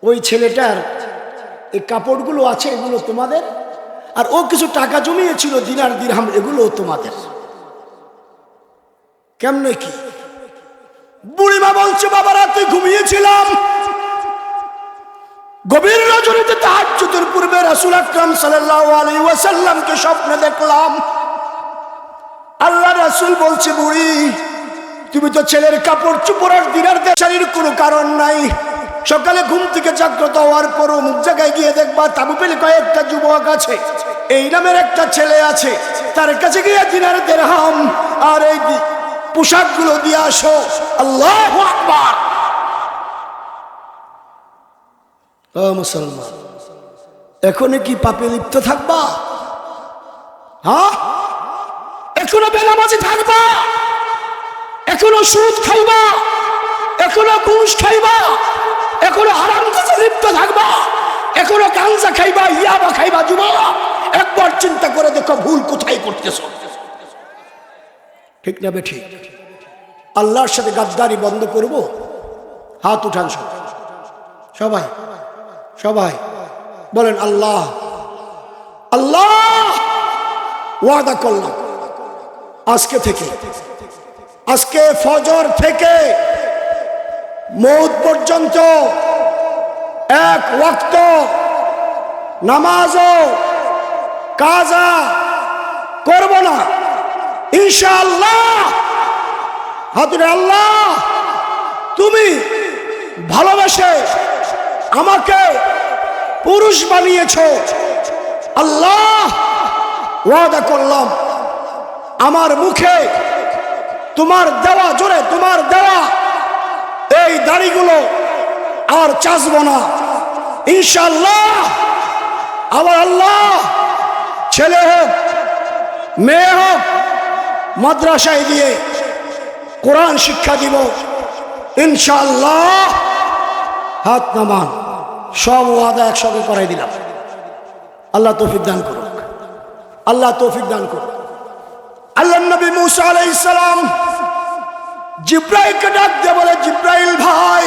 ওই ছেলেটার এই কাপড়গুলো আছে, এগুলো তোমাদের, আর ও কিছু টাকা জমিয়েছিল দিনার দিরহাম, এগুলো তোমাদের। কেমনে কি? বুড়িমা বলছে, বাবা রাতে ঘুমিয়েছিলাম, গভীর রজনীতে তাহাজ্জুদের পূর্বে রাসূল আকরাম সাল্লাল্লাহু আলাইহি ওয়াসাল্লামকে স্বপ্নে দেখলাম। আল্লাহ রাসূল বলছে, বুড়ি, তুমি তো ছেলের কাপড় চোপড় আর দিনার দেশারির কোনো কারণ নাই। সকালে ঘুম থেকে জাগ্রত হওয়ার পর অমুক জায়গায় গিয়ে দেখবা তাঁবু ফেলে কয়েকটা যুবক আছে, এই নামের একটা ছেলে আছে, তার কাছে গিয়ে দিনার দিরহাম আর এই পোশাকগুলো দিয়ে আসো। আল্লাহু আকবার। ও মুসলমান, এখনো কি পাপে লিপ্ত থাকবা? হ্যাঁ, এখনো বেনামাজি থাকবা, এখনো সুদ খাইবা, এখনো ঘুষ খাইবা, এখনো হারাম কাজে লিপ্ত থাকবা, এখনো গাঁজা খাইবা, ইয়াবা খাইবা। যুবক, একবার চিন্তা করে দেখো ভুল কোথায় করতেছো। ঠিক না বেঠিক? আল্লাহর সাথে গাদ্দারি বন্ধ করব। হাত উঠান সবাই, সবাই বলেন, আল্লাহ, আল্লাহ ওয়াদা করলাম আজকে থেকে, আজকে ফজর থেকে মওত পর্যন্ত এক ওয়াক্ত নামাজও কাজা করব না, ইনশাআল্লাহ। হাতুরে, আল্লাহ তুমি ভালোবেসে আমাকে পুরুষ বানিয়েছো, আল্লাহ ওয়াদা করলাম আমার মুখে তোমার দেওয়া, জোরে তোমার দেওয়া এই দাড়িগুলো আর চাচব না, ইনশাআল্লাহ। আবার আল্লাহ ছেলে হোক মেয়ে হোক মাদ্রাসায় দিয়ে কোরআন শিক্ষা দিব, ইনশাআল্লাহ। হাত নামান, সব ওয়াদা একসঙ্গে করাই দিলাম। আল্লাহ তৌফিক দান করুক, আল্লাহ তৌফিক দান করুক। আল্লাহ নবী মুসা আলাইহিস সালাম জিব্রাইলকে ডাক দিয়ে বলে, জিব্রাইল ভাই,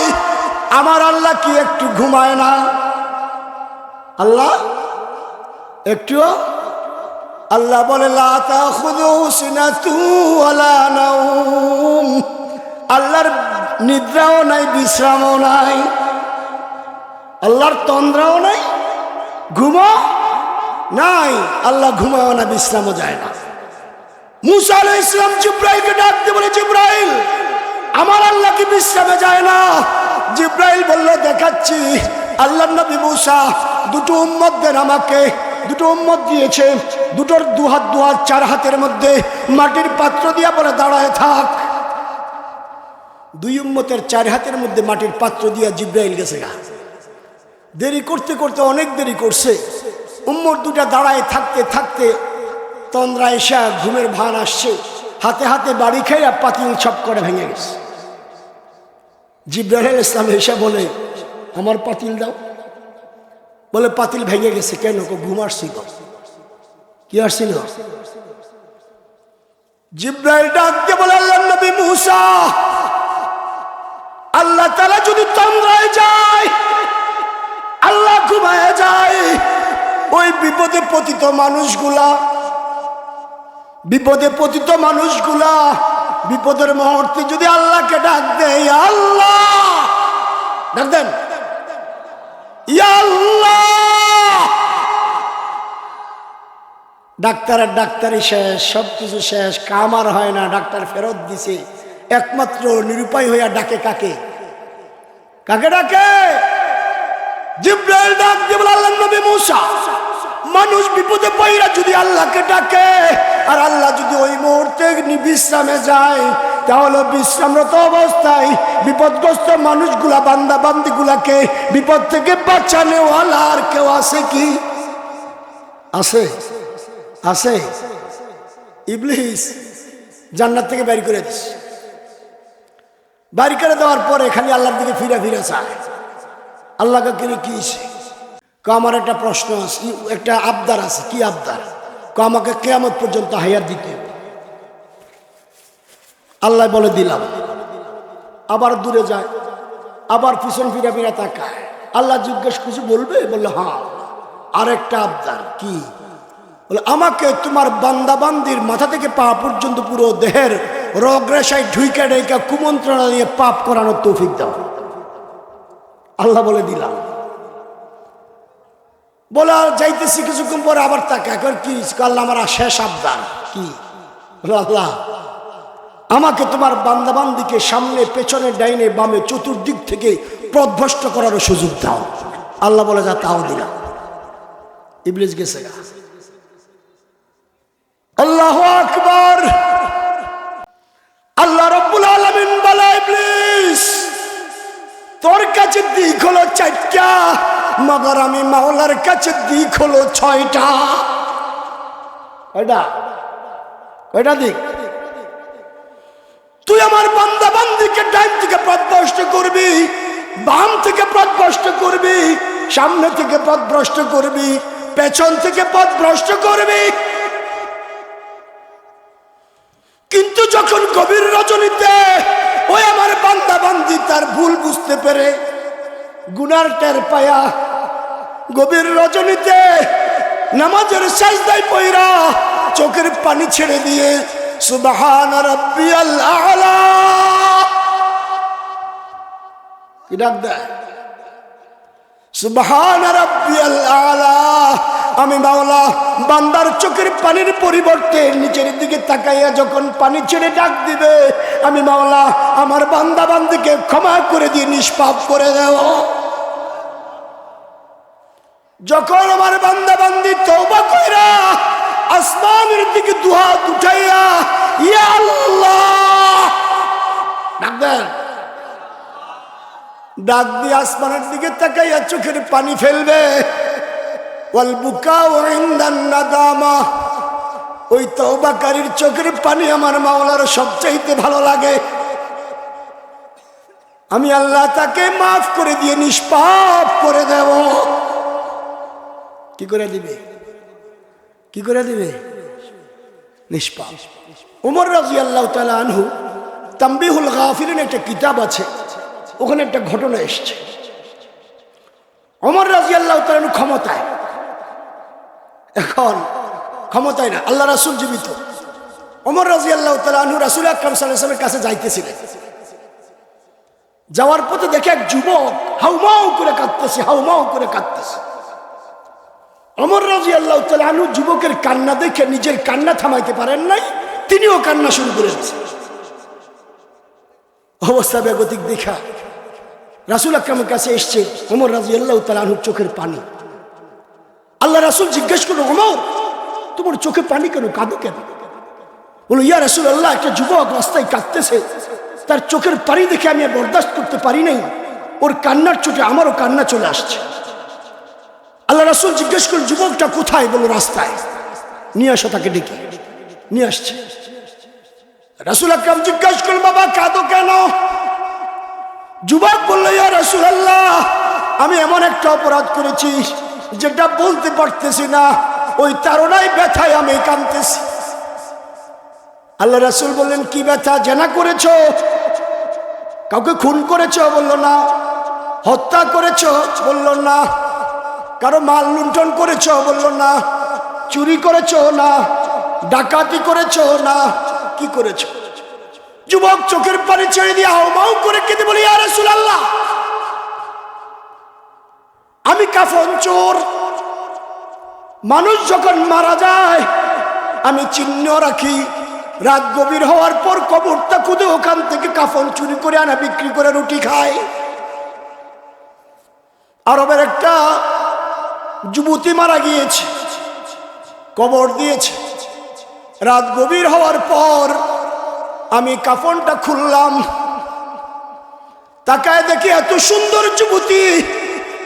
আমার আল্লাহ কি একটু ঘুমায় না? আল্লাহ একটুও? আল্লাহ বলে লা তাখুযুহু সিনাতুন ওয়ালা নাওম, আল্লাহর নিদ্রাও নাই, বিশ্রামও নাই, আল্লাহর তন্দ্রাও নাই, ঘুমও নাই। আল্লাহ ঘুমাও না, বিশ্রামও যায় না। মুসা আলাইহিস সালাম জিবরাইলকে ডাক দিয়ে বলে, জিবরাইল, আমার আল্লাহ কি বিশ্রামে যায় না? জিবরাইল বলল, দেখাচ্ছি। আল্লাহর নবী মুসা দুটো উম্মত দেন আমাকে। দুটো উম্মত দিয়েছে, দুটোর দুহাত চার হাতের মধ্যে মাটির পাত্র দিয়া বলে দাঁড়ায় থাক। দুই উম্মতের চার হাতের মধ্যে মাটির পাত্র দিয়া জিবরাইল গেছে গা। দেরি করতে করতে অনেক দেরি করছে। উম্মত দুটা দাঁড়ায় থাকতে থাকতে তন্দ্রা এসা ঘুমের ভান আসছে, হাতে হাতে বাড়ি খেয়ে পাতিল ছপ করে ভেঙে গেছে। জিবরাইল আলাইহিস সালাম এসে বলে, আমার পাতিল দাও। বলে, পাতিল ভেঙে গেছে কেন? ঘুম আসছিল। কি আসছিল? জিবরাইল ডাক দিয়ে বলে, আল্লাহর নবী মুসা, আল্লাহ তাআলা যদি তন্দ্রায় যায়, আল্লাহ ঘুমায় যায়, ওই বিপদে পতিত মানুষগুলা বিপদের মুহূর্তে যদি আল্লাহকে ডাক দেয়, আল্লাহ ডাক দেন, ইয়া আল্লাহ, ডাক্তারের ডাক্তারি শেষ, সবকিছু শেষ, কাম আর হয় না, ডাক্তার ফেরত দিছে, একমাত্র নিরুপায় হইয়া ডাকে কাকে? কাকে ডাকে? জিবরাইল ডাক দিয়ে বলে, আল্লাহর নবী মুসা, মানুষ বিপদে পড়া যদি আল্লাহকে ডাকে, আর আল্লাহ যদি ওই মুহূর্তে বিশ্রামে যায়, তাহলে বিশ্রামরত অবস্থায় বিপদগ্রস্ত মানুষগুলা, বান্দা বান্দিগুলাকে বিপদ থেকে বাঁচানোওয়ালা আর কেউ আছে কি? আছে? আছে? ইবলিস জান্নাত থেকে বের করে দিস। বের করে দেওয়ার পরে খালি আল্লাহর দিকে ফিরে ফিরে চায়, আল্লাহকে কিনে কি? আমার একটা প্রশ্ন আছে, একটা আবদার আছে। কি আবদার? আমাকে কিয়ামত পর্যন্ত হায়াত দিতে। আল্লাহ বলে, দিলাম। আবার দূরে যায়, আবার পিছন ফিরে ফিরে তাকায়। আল্লাহ জিজ্ঞেস কিছু বলবে? বললো, হ্যাঁ, আরেকটা আবদার। কি? বলে, আমাকে তোমার বান্দা বান্দির মাথা থেকে পা পর্যন্ত পুরো দেহের রগ রেশায় ঢুইকা ঢুইকা কুমন্ত্রণা দিয়ে পাপ করানোর তৌফিক দাও। আল্লাহ বলে, দিলাম। বলা যাইতেছি, কিছুক্ষণ পরে আবার তাকে এখন কি? আল্লাহ, আমার শেষ আবদার। কি? আল্লাহ, আমাকে তোমার বান্দাবান্দিকে সামনে, পেছনে, ডাইনে, বামে, চতুর্দিক থেকে পথভ্রষ্ট করার সুযোগ দাও। আল্লাহ বলে, যা, তাও দিলাম। ইবলিস গেছে গা। আল্লাহু আকবার। আল্লাহ রাব্বুল আলামিন বলে, ইবলিস, তোর কাছে দিক হলো 4টা, মগর আমি মাওলার কাছে দিক হলো 6টা। কয়টা দিক? তুই আমার বান্দা বান্দিকে ডান থেকে পথভ্রষ্ট করবি, বাম থেকে পথভ্রষ্ট করবি, সামনে থেকে পথভ্রষ্ট করবি, পেছন থেকে পথভ্রষ্ট করবি। কিন্তু যখন গভীর রজনীতে ওই আমার বান্দা বান্দি তার ভুল বুঝতে পেরে, গুনার টের পায়া, গভীর রজনীতে নামাজের সাজদায় পইরা চোখের পানি ছেড়ে দিয়ে সুবহান রাব্বিয়াল আ'লা কি ডাক দেয়? সুবহান রাব্বিয়াল আ'লা। আমি মাওলা বান্দার চোখের পানির পরিবর্তে নিচের দিকে তাকাইয়া যখন পানি ছেড়ে ডাক দিবে, আমি মাওলা আমার বান্দা বান্দিকে ক্ষমা করে দিয়ে নিষ্পাপ করে দেও। যখন আমার বান্দা বান্দি তওবা কইরা আসমানের দিকে দুহাত উঠাইয়া ইয়া আল্লাহ ডাক দেন, ডাক দিয়ে আসমানের দিকে তাকাইয়া চোখের পানি ফেলবে, ওয়াল বুকাউ ইনদান নাদামা, ওই তওবাকারীর চোখের পানি আমার মাওলার সবচাইতে ভালো লাগে। আমি আল্লাহ তাকে মাফ করে দিয়ে নিষ্পাপ করে দেব। কি করে দিবে? কি করে দিবে? নিষ্পাপ। উমর রাদিয়াল্লাহু তাআলা আনহু তামবিহুল গাফিলিন একটা কিতাব আছে, ওখানে একটা ঘটনা এসেছে। উমর রাদিয়াল্লাহু তাআলা ক্ষমতায় এখন ক্ষমতায় না, আল্লাহ রাসূল জীবিত। ওমর রাদিয়াল্লাহু তাআলা আনহু রাসূল আকরাম সাল্লাল্লাহু আলাইহি ওয়াসাল্লামের কাছে যাইতেছিলেন। যাওয়ার পথে দেখে এক যুবক হাউমাউ করে কাঁদতেছে, হাউমাউ করে কাঁদতেছে। ওমর রাদিয়াল্লাহু তাআলা আনহু যুবকের কান্না দেখে নিজের কান্না থামাইতে পারেন নাই, তিনিও কান্না শুরু করে দিয়েছেন। অবস্থা বেগতিক দেখা রাসূল আকরামের কাছে এসছে ওমর রাদিয়াল্লাহু তাআলা আনহুর চোখের পানি। আল্লাহ রাসূল জিজ্ঞেস করলো, ওমর তোমার চোখে পানি কেন, কাঁদো কেন? বলো, ইয়া রাসূলুল্লাহ, একটা যুবক রাস্তায় কাঁদতেছে, তার চোখের পানি দেখে আমি বরদাস্ত করতে পারি নাই, ওর কান্নার চোটে আমারও কান্না চলে আসছে। আল্লাহ রাসূল জিজ্ঞেস করল, যুবকটা কোথায়? বলো, রাস্তায়। নিয়ে আসো তাকে ডেকে। নিয়ে আসছে। রাসূল আকরাম জিজ্ঞেস করল, বাবা কাঁদো কেন? যুবক বলল, ইয়া রাসূলুল্লাহ, আমি এমন একটা অপরাধ করেছি যেটা বলতে পারতেছি না, ওই তাড়নায় ব্যথায় আমি কাঁদতেছি। আল্লাহ রাসূল বললেন, কি ব্যথা? জেনা করেছো? কাউকে খুন করেছো? বলল না। হত্যা করেছো? বলল না। কারো মাল লুণ্ঠন করেছো? বলল না। চুরি করেছো? না। ডাকাতি করেছো? না। কি করেছো? যুবক চোখের পানি ছেড়ে দিয়ে হাউমাউ করে কেঁদে বলে, ইয়া রাসূলুল্লাহ, আমি কাফন চোর। মানুষ যখন মারা যায় আমি চিহ্ন রাখি, রাত গভীর হওয়ার পর কবরটা খুদে ওখান থেকে কাফন চুরি করে আনা বিক্রি করে রুটি খায়। আরবের একটা যুবতী মারা গিয়েছে, কবর দিয়েছে। রাত গভীর হওয়ার পর আমি কাফনটা খুললাম, তাকায় দেখি এত সুন্দর যুবতী,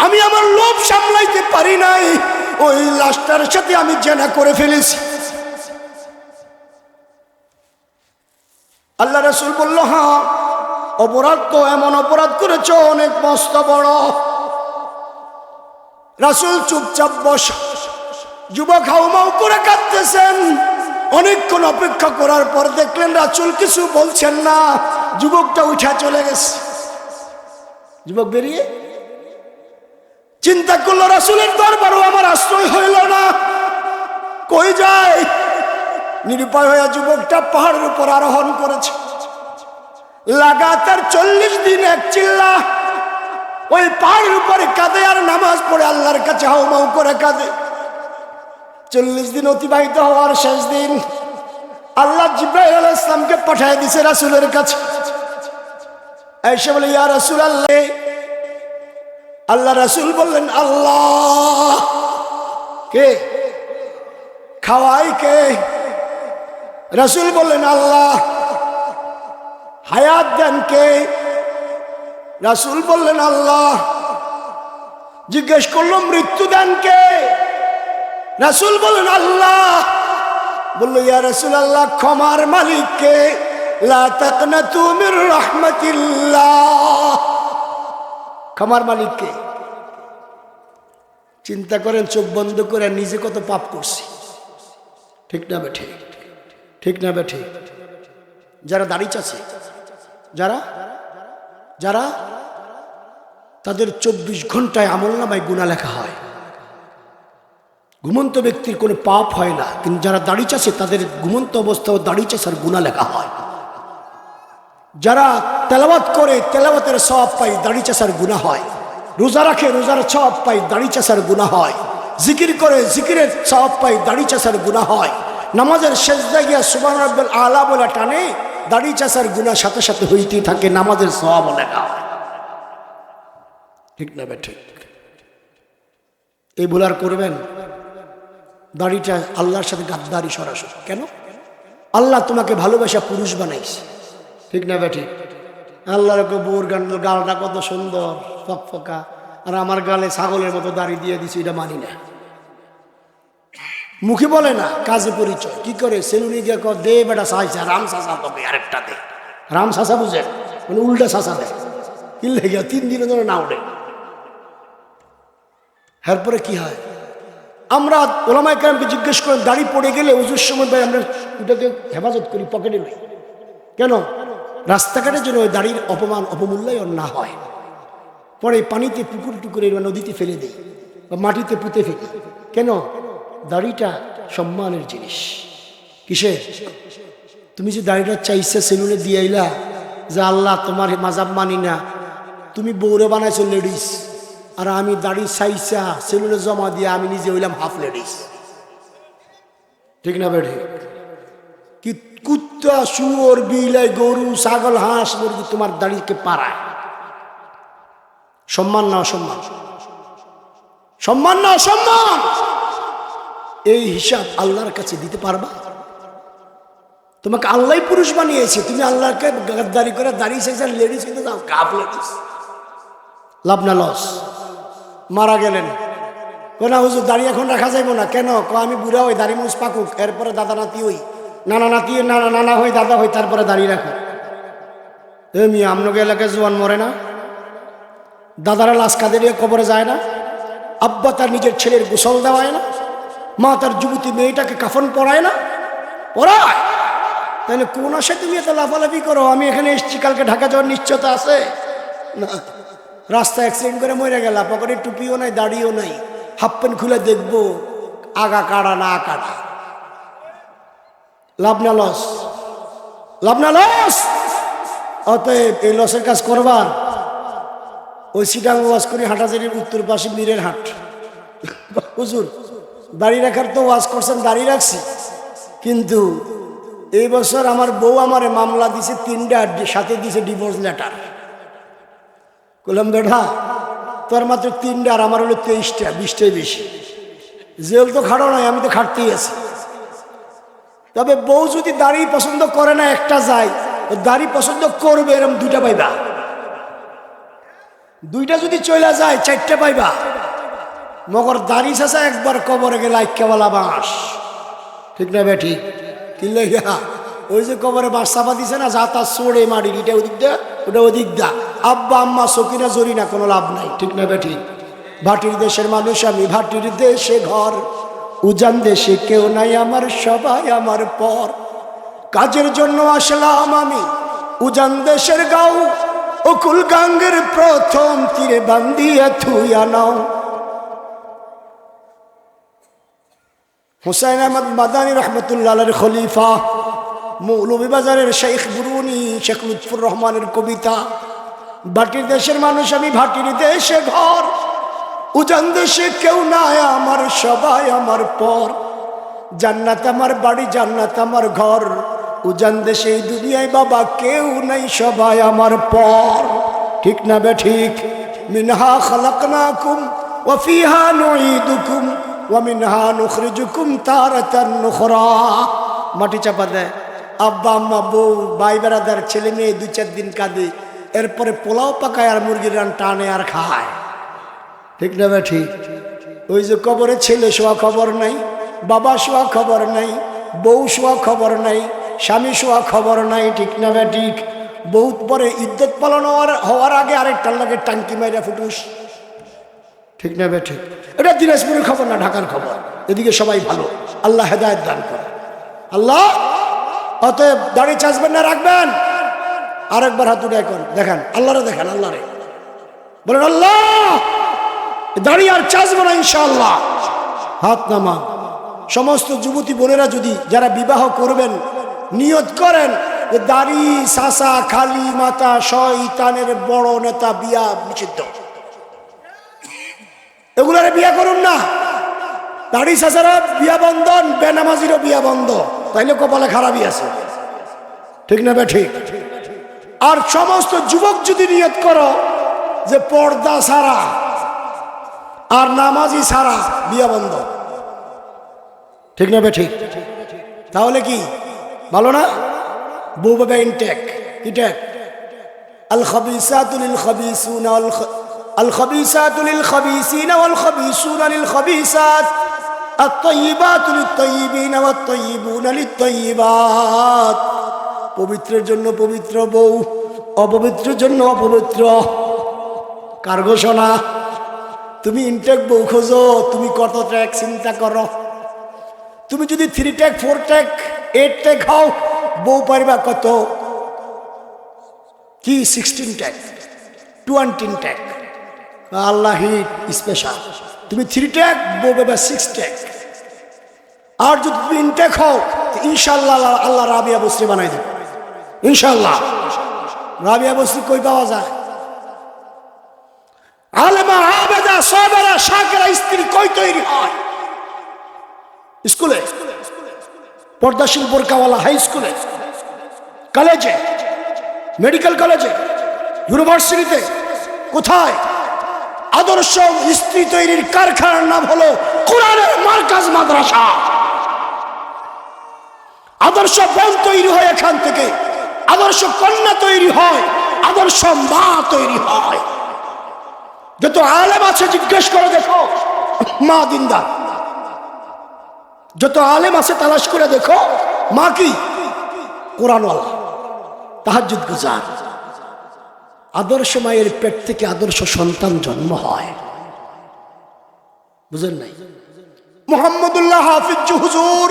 আমি আমার লোভ সামলাইতে পারি নাই, ওই লাশটার সাথে আমি জেনা করে ফেলেছি। আল্লাহ রাসূল বলল, হ্যাঁ, অপরাধ তো এমন অপরাধ করেছো অনেক মস্ত বড়। রাসূল চুপচাপ বসা। যুবক হাউমাউ করে কাঁদতেছেন। অনেকক্ষণ অপেক্ষা করার পর দেখলেন রাসূল কিছু বলছেন না, যুবকটা উঠে চলে গেছে। যুবক বেরিয়ে চিন্তা করলো, রাসূলের দরবারও আমার আশ্রয় হইল না, কই যায়? নিরুপায় হয়ে যুবকটা পাহাড়ের উপর আরোহণ করেছে। লাগাতার 40 দিন এক চিল্লা ওই পাহাড়ের উপরে কাঁদে আর নামাজ পড়ে আল্লাহর কাছে হাউমাউ করে কাঁদে। 40 দিন অতিবাহিত হওয়ার শেষ দিন আল্লাহ জিবরাইল আলাইহিস সালামকে পাঠিয়ে দিয়েছে রাসূলের কাছে। এসে বলে, ইয়া রাসূলুল্লাহ। আল্লাহ রাসূল বললেন, আল্লাহ। কে খাওয়াই? কে? রাসূল বললেন, আল্লাহ। হায়াত দেন কে? রাসূল বললেন, আল্লাহ। জিজ্ঞেস করলো, মৃত্যু দেন কে? রাসূল বললেন, আল্লাহ। বলল, ইয়া রাসূলুল্লাহ, ক্ষমার মালিক কে? লা তাকনাতু মির রাহমাতিল্লাহ। ক্ষমার মালিক কে? চিন্তা করেন, চোখ বন্ধ করে নিজে কত পাপ করছি। ঠিক না বেঠে? ঠিক না বেঠে? যারা দাড়ি চাচ্ছে, যারা যারা তাদের 24 ঘন্টায় আমলনামায় গুনাহ লেখা হয়। ঘুমন্ত ব্যক্তির কোনো পাপ হয় না, কিন্তু যারা দাড়ি চাচ্ছে তাদের ঘুমন্ত অবস্থাও দাড়ি চাষার গুনাহ লেখা হয়। যারা তেলাওয়াত করে তেলাওয়াতের সওয়াব পায়, দাড়ি চাষার গুনাহ হয়। রোজা রাখে, রোজার সওয়াব পায়, দাড়ি চাষার গুনাহ হয়। জিকির করে, জিকিরের সওয়াব পায়, দাড়ি চাষার গুনাহ হয়। নামাজের সেজদায় গিয়া সুবহান রাব্বিল আলা বলে টানে, দাড়ি চাষার গুনাহ সাথে সাথে হইতেই থাকে, নামাজের সওয়াবও লেখা হয়। ঠিক না বেঠিক? এই ভুল আর করবেন? দাড়িটা আল্লাহর সাথে গাদ্দারি সরাসরি। কেন? আল্লাহ তোমাকে ভালোবাসা পুরুষ বানাইছে। ঠিক না বেঠিক? আল্লাহর বউর গালটা কত সুন্দর ফকফকা, আর আমার গালে ছাগলের মতো দাড়ি দিয়ে দিছি, এটা মানি না। মুখে বলে না, কাজে পরিচয়। কি করে? সেলুনি গিয়ে দে বেটা চাইছে, রাম চাষা তবে আরেকটা দে। রাম চাষা বুঝেন? মানে উল্টা চাষা দেয়। কিনলে গিয়া 3 দিনের জন্য না ওঠে। এরপরে কি হয়? আমরা ওলামায়ে কেরামকে জিজ্ঞেস করেন, দাড়ি পড়ে গেলে ওজুর সময় ভাই আমরা ওটাকে হেফাজত করি, পকেটে লই। কেন? রাস্তাঘাটে যেন ওই দাড়ির অপমান অপমূল্যায়ন না হয়। পরে পানিতে পুকুর টুকুরে বা নদীতে ফেলে দেই বা মাটিতে পুঁতে ফেলি। কেন? দাড়িটা সম্মানের জিনিস। কিসের? তুমি যে দাড়িটা চাইছে সেলুনে দিয়ে আইলা যে আল্লাহ তোমার মাজাব মানি না, তুমি বউরে বানাইছো লেডিস, আর আমি দাড়ি চাইছা সেলুনে জমা দিয়ে আমি নিজে হইলাম হাফ লেডিস। ঠিক না বেঠে? কি কুত্তা, শুয়োর, বিলাই, গরু, ছাগল, হাঁস, মুরগি তোমার দাড়িকে পাড়ায়। সম্মান না অসম্মান? সম্মান না অসম্মান? এই হিসাব আল্লাহর কাছে দিতে পারবা? তোমাকে আল্লাহ পুরুষ বানিয়েছে, তুমি আল্লাহকে গাদ্দারি করে দাঁড়িয়ে চাইছে লেডিস কিন্তু যাও কাপ লেডিস। লাভ না লস? মারা গেলেন, কোনা হুজুর দাড়ি এখন রাখা যাইব না কেন? আমি বুড়া হই, দাড়ি মুছ পাকুক, এরপরে দাদা নাতি হই, নানা নাতি নানা হই, দাদা হই, তারপরে দাঁড়িয়ে রাখো। এমনি আপনাকে এলাকায় জোয়ান মরে না? দাদারা লাশ কাঁদে নিয়ে কবরে যায় না? আব্বা তার নিজের ছেলের গোসল দেওয়ায় না? মা তার যুবতী মেয়েটাকে কাফন পরায় না? পরায়। তাহলে কোন আসে তুমি এত লাফালাফি করো? আমি এখানে এসেছি, কালকে ঢাকা যাওয়ার নিশ্চয়তা আছে না? রাস্তা অ্যাক্সিডেন্ট করে মরে গেল, পকেটে টুপিও নাই, দাড়িও নাই, হাফ প্যান্ট খুলে দেখবো আগা কাটা না কাটা। লাভ না লস? লাভ না লস? অতএব এই লসের কাজ করবার ওই সিটাং ওয়াজ করি হাঁটাজারির উত্তর পাশে মীরের হাট। হুজুর দাড়ি রাখার তো ওয়াজ করছেন, দাড়ি রাখছি, কিন্তু এই বছর আমার বউ আমারে মামলা দিছে 3টা, সাথে দিছে ডিভোর্স লেটার। বললাম বেটা তোর মাত্র 3টা, আর আমার হলো 23টা, 20টাই বেশি। জেল তো খাড়ো নাই, আমি তো খাটতেই আছি। তবে বউ যদি দাড়ি পছন্দ করে না একটা যায়, দাড়ি পছন্দ করবে এরকম 2টা পাইবা। 2টা যদি চলে যায় 4টে পাইবা। মগর দাড়ি চাষা একবার কবরে গেলে আইক্যাওয়ালা বাঁশ। ঠিক না বেঠি? কিনলে ওই যে কবরে বাঁশ চাপা দিছে না, যা তা চড়ে মারি, এটা ওদিক দা ওটা ওদিক দা, আব্বা আম্মা সকিনা জরি না, কোনো লাভ নাই। ঠিক না বেঠি? ভাটির দেশের মানুষ আমি, ভাটির দেশে ঘর, উজান দেশে কেউ নাই আমার, সবাই আমার পর। কাজের জন্য আসলাম আমি উজান দেশের গাঁও, অকুল গাঙ্গের প্রথম তীরে বান্দিয়া থুইয়া নাও। হুসাইন আহমদ মাদানী রহমতুল্লাহের খলিফা, মৌলভীবাজারের শেখ বুরুনি, শেখ লুৎফুর রহমানের কবিতা। ভাটির দেশের মানুষ আমি, ভাটির দেশে ঘর, উজান দেশে কেউ নাই আমার, সবাই আমার পর। জান্নাত আমার বাড়ি, জান্নাত আমার ঘর, উজান দেশে এই দুনিয়ায় বাবা কেউ নাই, সবাই আমার পর। ঠিক না বে ঠিক? মিনহা খালাকনাকুম ওয়া ফিহা নুঈদুকুম ওয়া মিনহা নুখরিজুকুম তারাতান নুখরা। মাটি চাপা দেয়, আব্বা আম্মা বউ ভাই বেড়াদার ছেলে মেয়ে 2-4 দিন কাঁদে, এরপরে পোলাও পাকায় আর মুরগির রান টানে আর খায়। ঠিক না বে ঠিক? ওই যে কবরে ছেলে শোয়া খবর নাই, বাবা শোয়া খবর নাই, বউ শোয়া খবর নাই, স্বামী শোয়া খবর নাই। ঠিক না বে ঠিক? বহুত পরে ইদ্যত পালন হওয়ার আগে আরেকটার লাগে টাঙ্কি মাইরা ফুটুস। ঠিক না বে ঠিক? এটা দিনাজপুরের খবর না, ঢাকার খবর। এদিকে সবাই ভালো, আল্লাহ হেদায়েত দান করে। আল্লাহ অতএব দাড়ি চাচবেন না রাখবেন? আরেকবার হাত উঠে এখন দেখান, আল্লাহরে দেখান, আল্লাহরে বলেন আল্লাহ দাড়ি আর চাচবো না ইনশাআল্লাহ। হাত নামা। সমস্ত যুবতী বোনেরা যদি যারা বিবাহ করবেন নিয়ত করেন যে দাড়ি সাসা খালি মাথা শয়তানের বড় নেতা, বিয়া নিষিদ্ধ, এগুলারে বিয়া করুন না। দাড়ি সাসারা বিয়া বন্ধন, বেনামাজিরও বিয়া বন্ধ, তাইলে কপালে খারাপই আছে। ঠিক না বে ঠিক? আর সমস্ত যুবক যদি নিয়ত করো যে পর্দা ছাড়া আর নামাজি ছাড়া বিয়া বন্ধ, ঠিক না বে ঠিক? তাহলে কি ভালো না? বউ বাবা ইনটেক, কি টেক? আল খাবিসাতু লিল খাবিসুনা আল খাবিসাতু লিল খাবিসিনা ওয়াল খাবিসুনা লিল খাবিসাত, আত-তাইয়িবাতু লিত-তাইয়িবিনা ওয়াত-তাইয়িবুনা লিত-তাইয়িবাত। পবিত্রের জন্য পবিত্র বউ, অপবিত্রের জন্য অপবিত্র। কার ঘোষণা? তুমি ইনটেক বউ খোঁজো, তুমি কত ট্যাক চিন্তা করো। তুমি যদি 3 ট্যাক 4 ট্যাক 8 ট্যাক হও, বউ পারবা কত? কি 16 ট্যাক 20 ট্যাক? আল্লাহ হিট স্পেশাল। তুমি 3 ট্যাক, বউ পাবা 6 ট্যাক। আর যদি তুমি ইনটেক হও ইনশাল্লাহ আল্লাহ রাবিয়া বসরি বানাই দেবে ইনশাল্লাহ। রাবিয়া বসরি কই পাওয়া যায়? আলেমা আবেদা সাবেরা শাকিরা স্ত্রী কই তৈরি হয়? স্কুলে, পর্দাশীল বোরকাওয়ালা হাই স্কুলে, কলেজে, মেডিকেল কলেজে, ইউনিভার্সিটিতে, কোথায়? আদর্শ স্ত্রী তৈরির কারখানার নাম হলো কোরআনের মার্কাজ মাদ্রাসা। আদর্শ বোন তৈরি হয় এখান থেকে, আদর্শ কন্যা তৈরি হয়, আদর্শ মা তৈরি হয়। যত আলেম আছে জিজ্ঞেস করে দেখো মা দিনদার, যত আলেম আছে তালাশ করে দেখো মা কি কোরআনওয়ালা, তাহাজ্জুদ গুজার। আদর্শ মায়ের পেট থেকে আদর্শ সন্তান জন্ম হয়, বুঝেন নাই? মুহাম্মদুল্লাহ হাফিজ হুজুর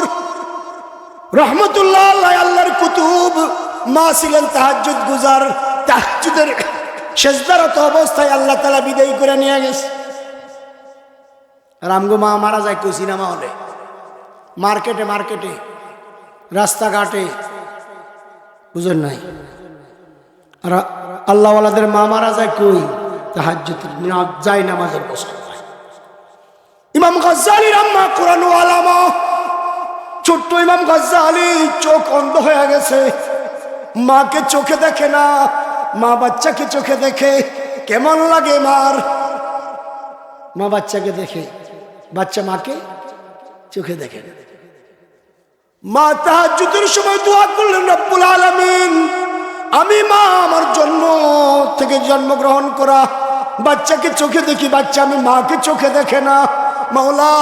রহমতুল্লাহ আল্লাহর কুতুব মা ছিলেন তাহাজ্জুদ গুজার। তাহাজ্জুদের সেজদারত অবস্থায় আল্লাহ তাআলা বিদায় করে নিয়ে গেছে। রামগো মা মারা যায় কই? সিনেমা হলে, মার্কেটে, মার্কেটে, রাস্তাঘাটে, বুঝেন নাই? আর আল্লাহওয়ালাদের মা মারা যায় কই? তাহাজ্জুদ যায় নামাজের বসে। ইমাম গাজ্জালির আম্মা কোরআনওয়ালা মা, ছোট্ট ইমাম গাজ্জালি চোখ অন্ধ হয়ে গেছে, মাকে চোখে দেখে না, মা বাচ্চাকে চোখে দেখে। কেমন লাগে মার? মা বাচ্চাকে দেখে, বাচ্চা মাকে চোখে দেখে। মা তাহাজ্জুদের সময় দোয়া করলেন, রব্বুল আলামিন আমি মা আমার জন্ম থেকে জন্মগ্রহণ করা বাচ্চাকে চোখে দেখি, বাচ্চা আমি মাকে চোখে দেখে না। মাওলা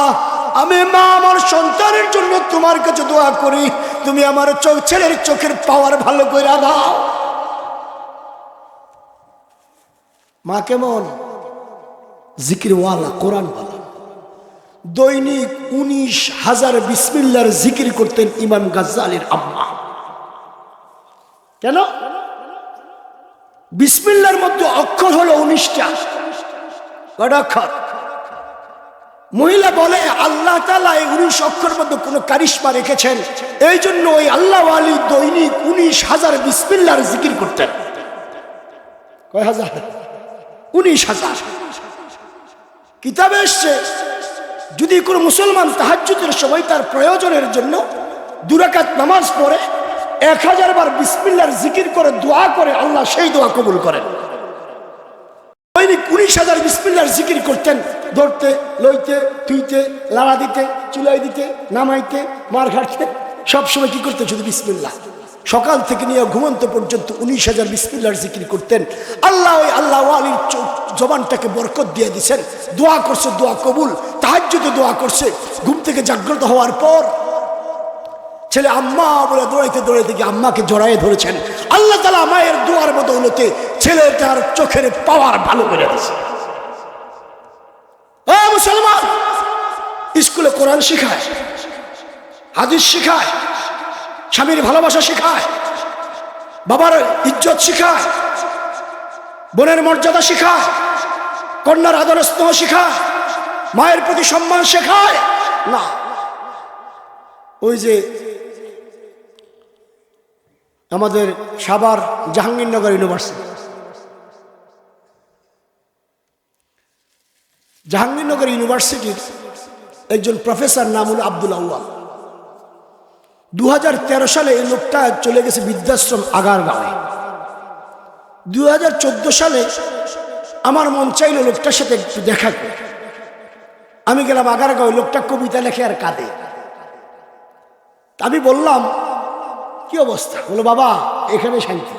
আমি মা আমার সন্তানের জন্য তোমার কাছে দোয়া করি, তুমি আমার ছেলের চোখের পাওয়ার ভালো করে দাও। মা কেমন? জিকিরওয়ালা, কোরআনওয়ালা। দৈনিক 19,000 বিসমিল্লাহর জিকির করতেন ইমাম গাজ্জালির আম্মা। কেন? বিসমিল্লাহর মধ্যে অক্ষর হলো 19টা। কয়টা অক্ষর? মহিলা বলে আল্লাহ তাআলা এই 19 অক্ষরের মধ্যে কোনো কারিশমা রেখেছেন, এই জন্য ওই আল্লাহ ওয়ালি দৈনিক 19,000 বিসমিল্লাহর জিকির করতেন। কয় হাজার? 19,000। কিতাবে এসছে যদি কোনো মুসলমান তাহাজ্জুদের সময় তার প্রয়োজনের জন্য 2 রাকাত নামাজ পড়ে 1000 বার বিসমিল্লাহর জিকির করে দোয়া করে, আল্লাহ সেই দোয়া কবুল করেন। দৈনিক 19,000 বিসমিল্লাহর জিকির করতেন। ধরতে, লইতে, থুইতে, লাড়া দিতে, চুলাই দিতে, নামাইতে, মার ঘাটতে, সবসময় কি করতে? শুধু বিসমিল্লাহ। সকাল থেকে নিয়ে ঘুমন্ত পর্যন্ত 19,000 বিসমিল্লাহর জিকির করতেন। আল্লাহ ওই আল্লাহ ওয়ালির জবানটাকে বরকত দিয়ে দিয়েছেন। দোয়া করছে, দোয়া কবুল। তাহাজ্জুদে দোয়া করছে। ঘুম থেকে জাগ্রত হওয়ার পর ছেলে আম্মা বলে দৌড়াইতে দৌড়াইতে গিয়ে আম্মাকে জড়াইয়ে ধরেছেন। আল্লাহ তাআলা মায়ের দোয়ার বদৌলতে ছেলেটার চোখের পাওয়ার ভালো করে দিয়েছে। ও মুসলমান, স্কুলে কোরআন শিখায়, হাদিস শিখায়, স্বামীর ভালোবাসা শিখায়, বাবার ইজ্জত শিখায়, বোনের মর্যাদা শিখায়, কন্যার আদর স্নেহ শিখায়, মায়ের প্রতি সম্মান শেখায় না। ওই যে আমাদের সাভার জাহাঙ্গীরনগর ইউনিভার্সিটি, জাহাঙ্গীরনগর ইউনিভার্সিটির একজন প্রফেসর নাম হল আব্দুল আউয়াল। 2013 সালে এই লোকটা চলে গেছে বৃদ্ধাশ্রম আগারগাঁওয়ে। 2014 সালে আমার মন চাইল লোকটার সাথে একটু দেখা করে। আমি গেলাম আগারগাঁও, লোকটা কবিতা লেখে আর কাঁদে। আমি বললাম কি অবস্থা? বলো বাবা এখানে শান্তি।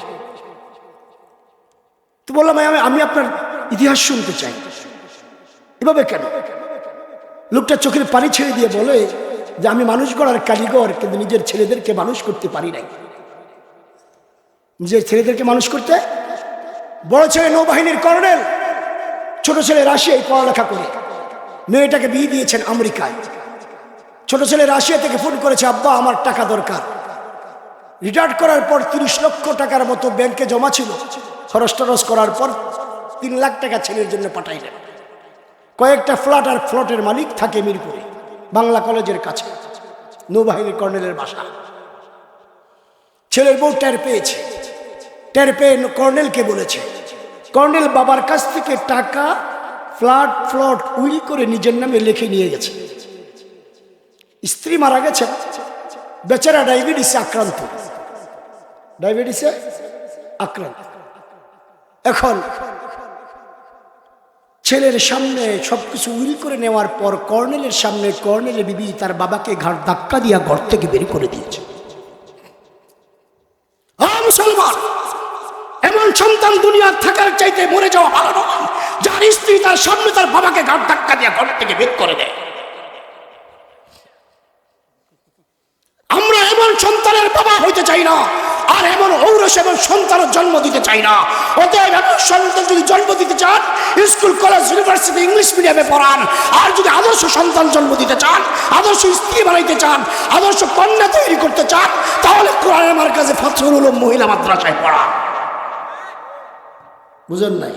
তো বললাম আমি আপনার ইতিহাস শুনতে চাই। এভাবে কেন? লোকটা চোখের পানি ছেড়ে দিয়ে বলে যে আমি মানুষ গড়ার কারিগর, কিন্তু নিজের ছেলেদেরকে মানুষ করতে পারি নাই। নিজের ছেলেদেরকে মানুষ করতে, বড় ছেলে নৌবাহিনীর কর্নেল, ছোট ছেলে রাশিয়ায় পড়ালেখা করে, মেয়েটাকে বিয়ে দিয়েছেন আমেরিকায়। ছোট ছেলে রাশিয়া থেকে ফোন করেছে, আব্বা আমার টাকা দরকার। রিটায়ার্ড করার পর 30 লক্ষ টাকার মতো ব্যাংকে জমা ছিল। খরচ টরচ করার পর 3 লাখ টাকা ছেলের জন্য পাঠাইলেন। কয়েকটা ফ্ল্যাট আর ফ্লটের মালিক থাকে মিরপুরে, বাংলা কলেজের কাছে। নৌবাহিনীর কর্নেলের বাসা। ছেলের বউ টের পেয়েছে, টের পেয়ে কর্নেলকে বলেছে। কর্নেল বাবার কাছ থেকে টাকা ফ্লট উইল করে নিজের নামে লিখে নিয়ে গেছে। স্ত্রী মারা গেছে, বেচারা ডায়াবেটিসে আক্রান্ত, এখন ছেলের সামনে সবকিছু উইল করে নেওয়ার পর কর্নেলের সামনে কর্নেলের বিবি তার বাবাকে ঘাট ধাক্কা দিয়া ঘর থেকে বের করে দিয়েছে। মুসলমান, এমন সন্তান দুনিয়ার থাকার চাইতে মরে যাওয়া ভালো নয়, যার স্ত্রী তার সামনে তার বাবাকে ঘাট ধাক্কা দিয়া ঘর থেকে বের করে দেয়। আমরা এমন সন্তানের বাবা হইতে চাই না, আর এমন ঔরস এমন সন্তানের জন্ম দিতে চাই না। অতএব এমন সন্তান যদি জন্ম দিতে চান, স্কুল কলেজ ইউনিভার্সিটি ইংলিশ মিডিয়ামে পড়ান। আর যদি আদর্শ সন্তান জন্ম দিতে চান, আদর্শ স্ত্রী বানাইতে চান, আদর্শ কন্যা তৈরি করতে চান, তাহলে কোরআনের মার্কাজে ফজলুল উলুম মহিলা মাদ্রাসায় পড়ান। বুঝেন নাই?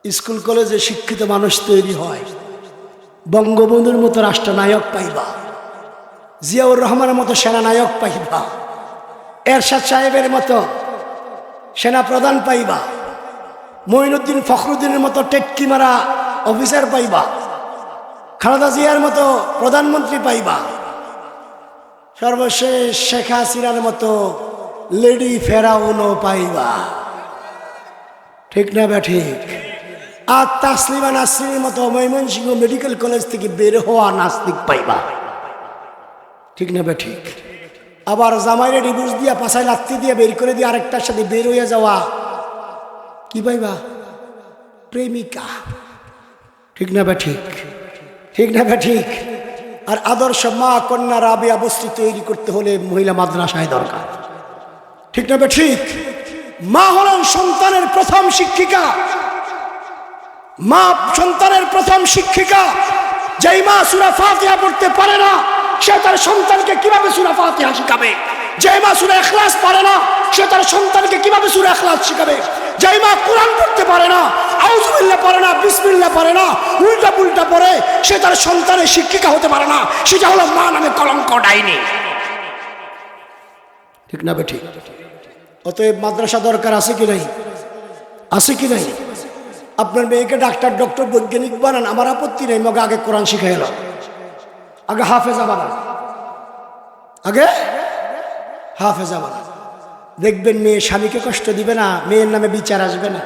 স্কুল কলেজে শিক্ষিত মানুষ তৈরি হয়, বঙ্গবন্ধুর মতো রাষ্ট্রনায়ক পাইবা, জিয়াউর রহমানের মতো সেনানায়ক পাইবা, এরশাদ সাহেবের মতো সেনা প্রধান পাইবা, মঈনুদ্দিন ফখরুদ্দিনের মতো টেটকি মারা অফিসার পাইবা, খালেদা জিয়ার মতো প্রধানমন্ত্রী পাইবা, সর্বশেষ শেখ হাসিনার মতো লেডি ফেরাউনও পাইবা। ঠিক না বে ঠিক? আর তাসলিমা নাসরিনের মতো ময়মনসিংহ মেডিকেল কলেজ থেকে বের হওয়া নাস্তিক পাইবা। ঠিক না বে ঠিক? আবার জামাইরে ডিভোর্স দিয়া পাশায় লাত্তি দিয়ে বের করে দিয়ে আরেকটার সাথে বের হইয়া যাওয়া কি পাইবা? প্রেমিকা। ঠিক না বে ঠিক? ঠিক না বে ঠিক? আর আদর্শ মা কন্যা রাবেয়া বস্তি তৈরি করতে হলে মহিলা মাদ্রাসায় দরকার। ঠিক না বে ঠিক? মা হলেন সন্তানের প্রথম শিক্ষিকা। মা সন্তানের প্রথম শিক্ষিকা। যেই মা সূরা ফাতিহা পড়তে পারে না, সে তার সন্তানকে কিভাবে সূরা ফাতিহা শিখাবে? যে মা সূরা ইখলাস পারে না, সে তার সন্তানকে কিভাবে সূরা ইখলাস শিখাবে? যে মা কোরআন পড়তে পারে না, আউযুবিল্লাহ পারে না, বিসমিল্লাহ পারে না, উল্টা পুল্টা পড়ে, সে তার সন্তানের শিক্ষিকা হতে পারে না। সেটা হলো মা নামে কলঙ্ক, ডাইনি। ঠিক না বেঠিক? অতএব মাদ্রাসা দরকার আছে কি নাই? আছে কি নাই? আপনার মেয়েকে ডাক্তার, ডক্টর, বৈজ্ঞানিক বানান, আমার আপত্তি নেই। মগে আগে কোরআন শিখাই এলো, আগে হাফেজা বানান, আগে হাফেজা বানান। দেখবেন মেয়ে স্বামীকে কষ্ট দিবে না, মেয়ের নামে বিচার আসবে না।